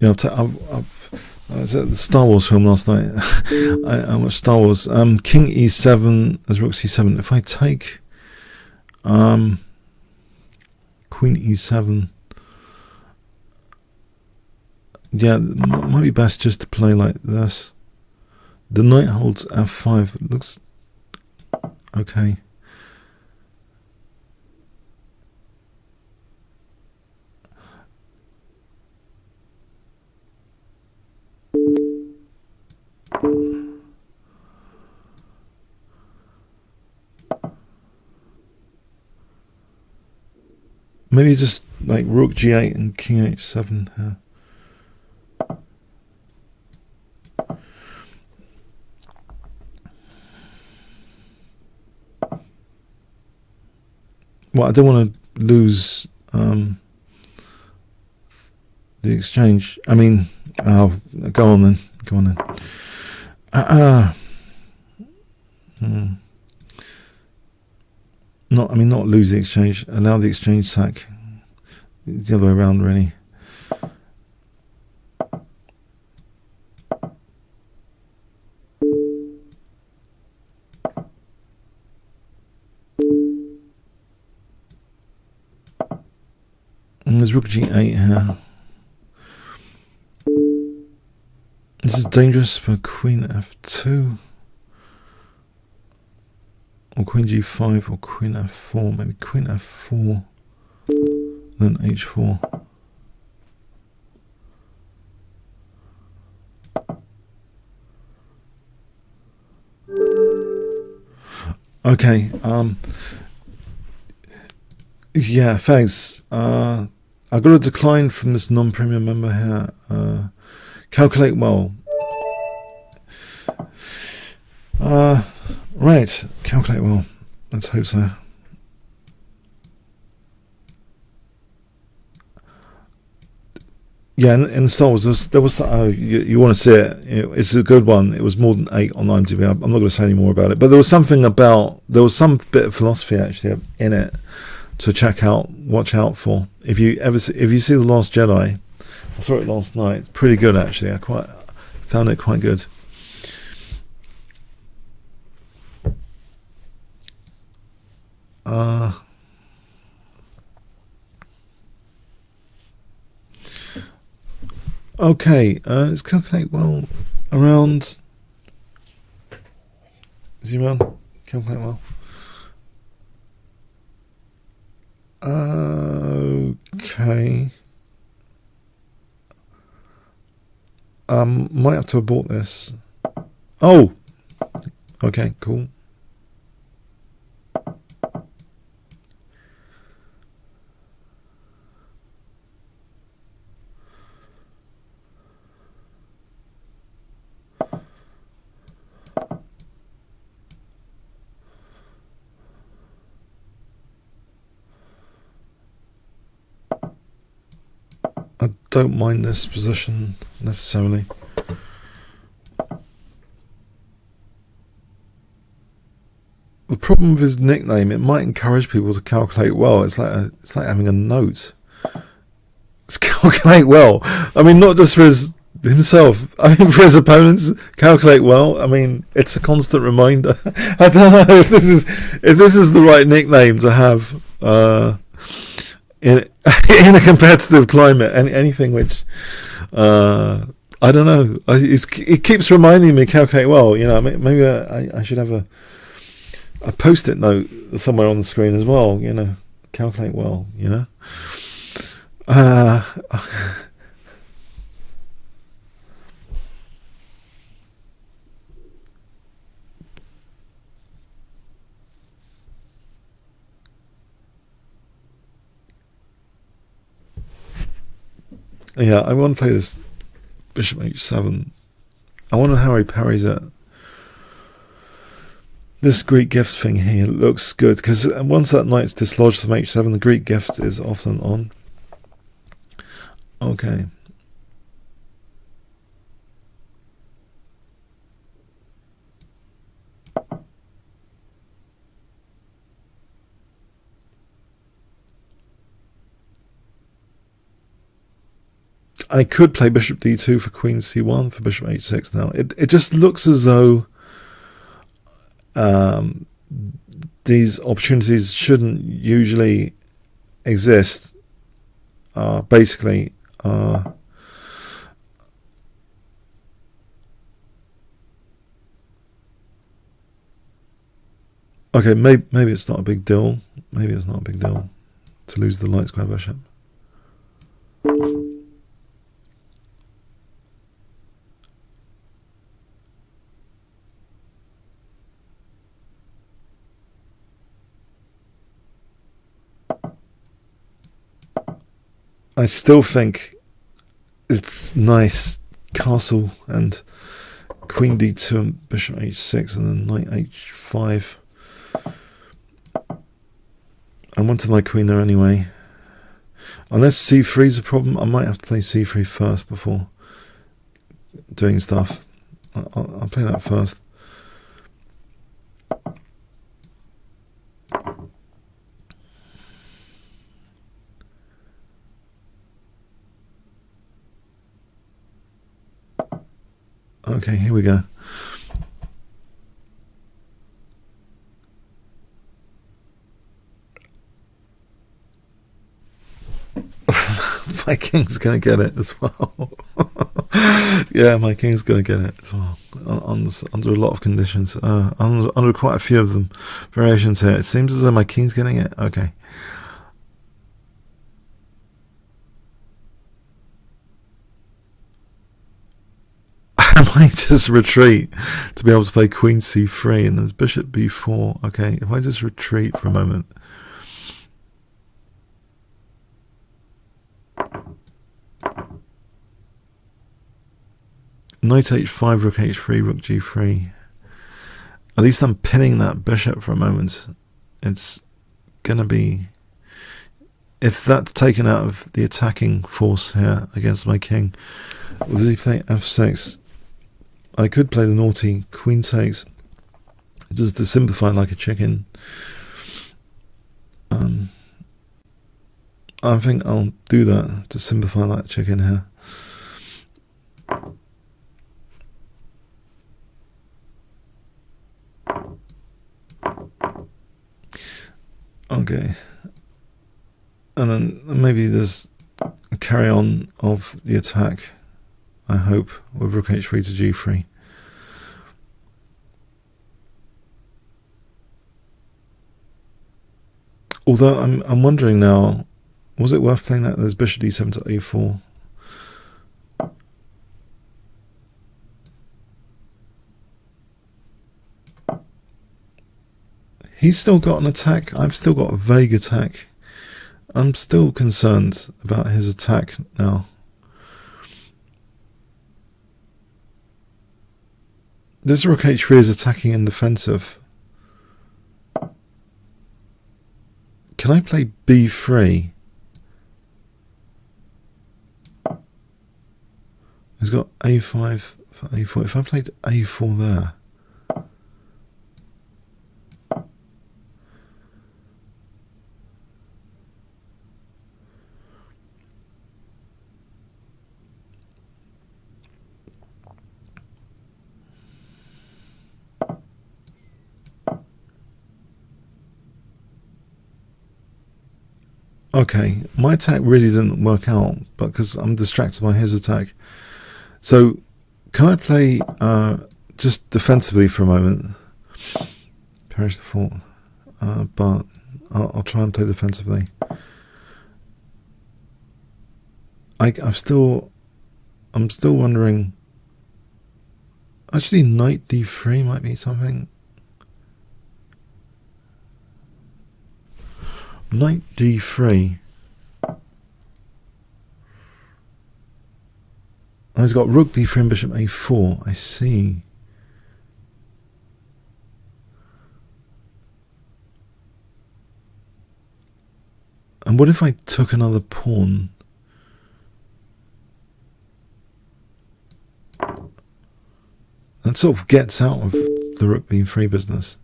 Yeah, I was at the Star Wars film last night. I watched Star Wars. King e7 as rook c7. If I take queen e7, yeah, it might be best just to play like this. The knight holds f5. It looks okay. Maybe just like rook g8 and king h7 here. Well, I don't want to lose the exchange. I mean, oh, go on then. Go on then. Not lose the exchange. Allow the exchange sack. The other way around, really. And there's rook g8 here. This is dangerous for queen f2. Or queen g5 or queen f4. Maybe queen f4. Then h4. Okay. Yeah, thanks. I got a decline from this non-premium member here. Calculate well. Right, calculate well. Let's hope so. Yeah, in the Star Wars, there was you want to see it. It's a good one. It was more than 8 on IMDb. I'm not going to say any more about it. But there was some bit of philosophy actually in it to watch out for. If you see The Last Jedi, I saw it last night. It's pretty good actually. I found it quite good. Okay, let's calculate well around. Zoom on. Calculate well. Okay. Might have to abort this. Oh. Okay. Cool. I don't mind this position necessarily. The problem with his nickname, it might encourage people to calculate well. It's like having a note. It's calculate well. I mean, not just for himself. I mean, for his opponents, calculate well. I mean, it's a constant reminder. I don't know if this is the right nickname to have in a competitive climate. Anything which I don't know. It keeps reminding me calculate well. You know, maybe I should have a post-it note somewhere on the screen as well. You know, calculate well. You know. Yeah, I want to play this bishop h7. I wonder how he parries it. This Greek gift thing here looks good, because once that knight's dislodged from h7, the Greek gift is often on. Okay. I could play bishop d2 for queen c1 for bishop h6 now. It just looks as though these opportunities shouldn't usually exist. Basically, okay, maybe it's not a big deal. Maybe it's not a big deal to lose the light square bishop. I still think it's nice castle and queen d2 and bishop h6 and then knight h5. I wanted my queen there anyway. Unless c3 is a problem, I might have to play c3 first before doing stuff. I'll play that first. Okay, here we go. My king's going to get it as well. Yeah, my king's going to get it as well. Under a lot of conditions. Under quite a few of them. Variations here. It seems as though my king's getting it. Okay. I might just retreat to be able to play queen c3 and there's bishop b4. Okay, if I just retreat for a moment. Knight h5, rook h3, rook g3. At least I'm pinning that bishop for a moment. It's gonna be, if that's taken out of the attacking force here against my king. Does he play f6? I could play the naughty queen takes, just to simplify like a chicken. I think I'll do that to simplify like a chicken here. Okay, and then maybe there's a carry on of the attack, I hope, with rook h3 to g3. Although I'm wondering now, was it worth playing that? There's bishop d7 to a4. He's still got an attack. I've still got a vague attack. I'm still concerned about his attack now. This rook h3 is attacking and defensive. Can I play b3? He's got a5 for a4. If I played a4 there. Okay, my attack really didn't work out, but because I'm distracted by his attack. So, can I play just defensively for a moment? Perish the fort, but I'll try and play defensively. I'm still wondering. Actually, knight d3 might be something. Knight d3. Oh, he's got rook b3 and bishop a4. I see. And what if I took another pawn? That sort of gets out of the rook b3 business.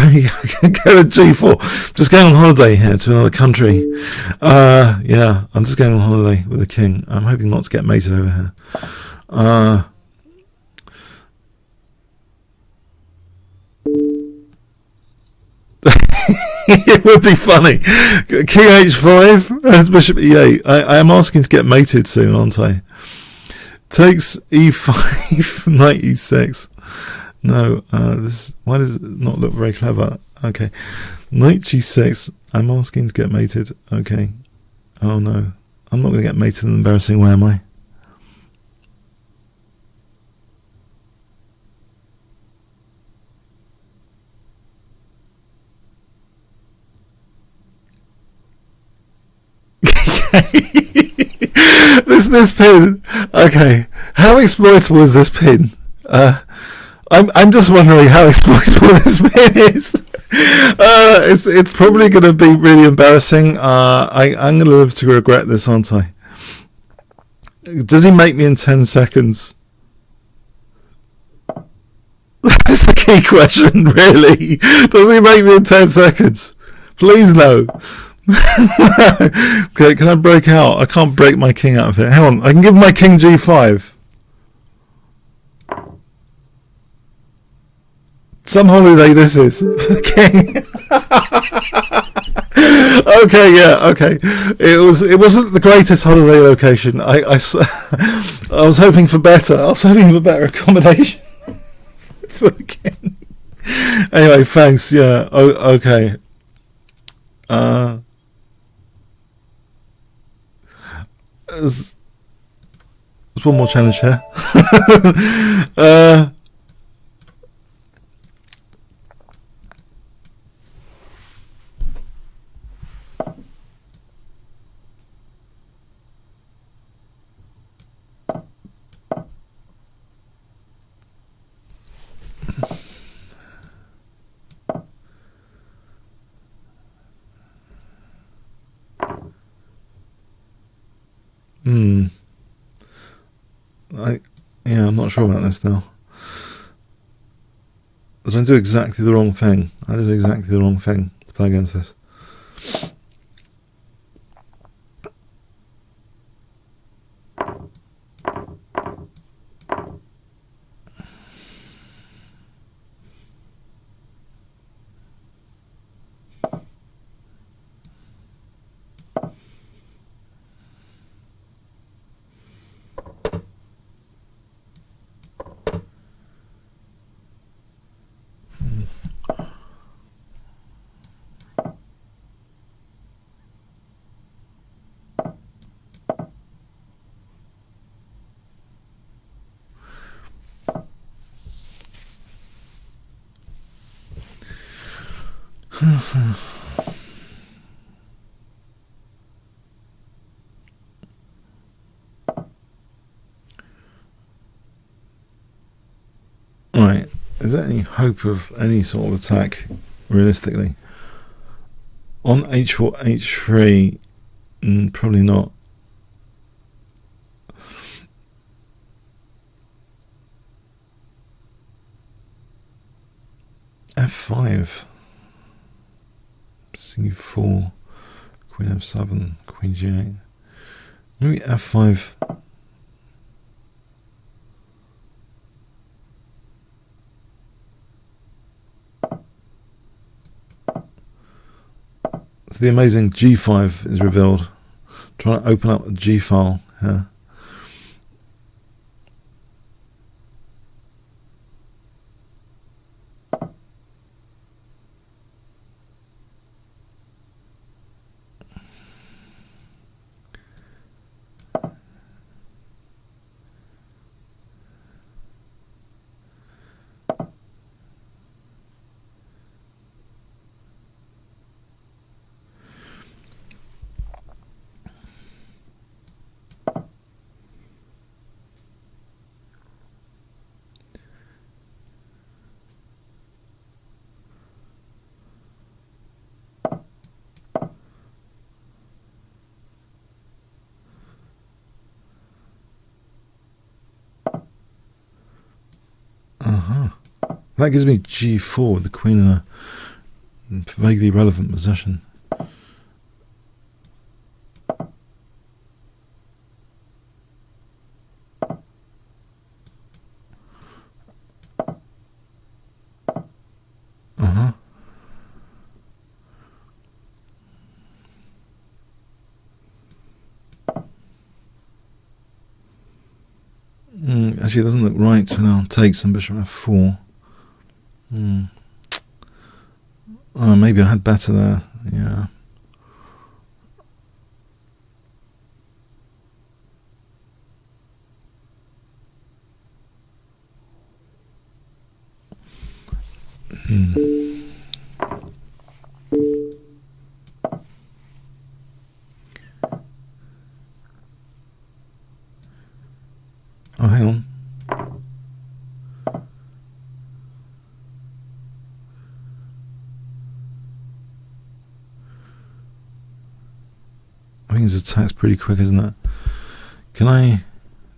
I can go to G4. Just going on holiday here to another country. Yeah, I'm just going on holiday with the king. I'm hoping not to get mated over here. It would be funny. King h5 as bishop e8. I am asking to get mated soon, aren't I? Takes e5, knight e6. No, why does it not look very clever? Okay, knight g6. I'm asking to get mated. Okay. Oh no, I'm not going to get mated in an embarrassing way, am I? This pin. Okay, how exploitable is this pin? I'm just wondering how exploitable this pin is. It's probably going to be really embarrassing. I'm going to live to regret this, aren't I? Does he make me in 10 seconds? That's the key question, really. Does he make me in 10 seconds? Please no. Okay, can I break out? I can't break my king out of it. Hang on, I can give my king g5. Some holiday this is. King. Okay, yeah, okay. It wasn't the greatest holiday location. I was hoping for better. I was hoping for better accommodation for the king. Anyway, thanks. Yeah. Okay. There's one more challenge here. I'm not sure about this now. Did I do exactly the wrong thing? I did exactly the wrong thing to play against this. Right, is there any hope of any sort of attack realistically? On h4, h3, probably not. f5, c4, queen f7, queen g8. Maybe f5. So the amazing g5 is revealed. Trying to open up a g file here. That gives me g4 with the queen in a vaguely relevant position. Actually, it doesn't look right to now take some bishop f4. Oh, maybe I had better there. Yeah. think his attack's pretty quick, isn't it? Can I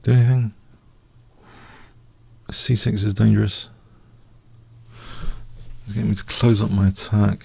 do anything? C6 is dangerous. It's getting me to close up my attack.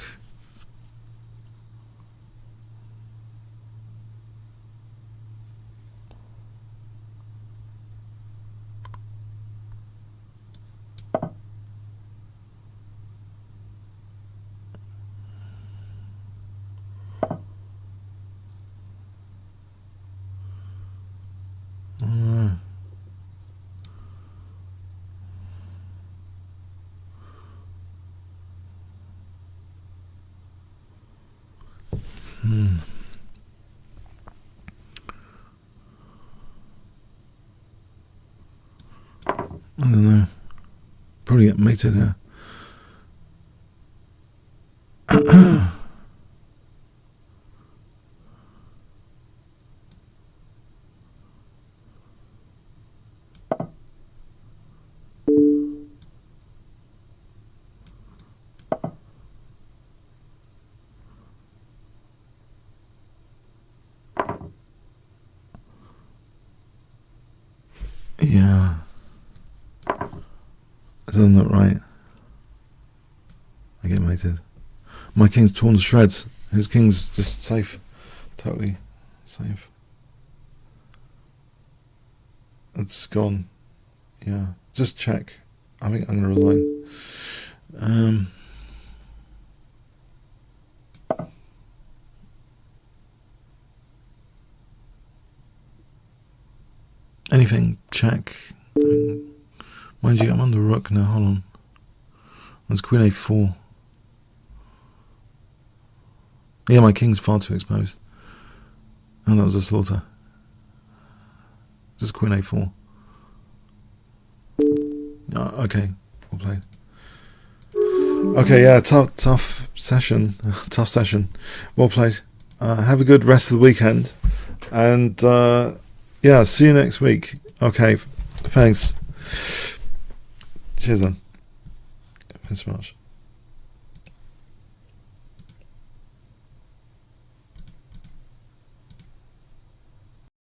I don't know. Probably get mated here. Yeah. Isn't that right? I get mated. My king's torn to shreds. His king's just safe. Totally safe. It's gone. Yeah. Just check. I think I'm going to resign. Anything, check. Mind you, I'm on the rook now, hold on. That's queen a4. Yeah, my king's far too exposed. Oh, that was a slaughter. This is queen a4. Okay, well played. Okay, yeah, tough session. Tough session. Well played. Have a good rest of the weekend. And yeah, see you next week. Okay, thanks. Cheers then. Thanks so much.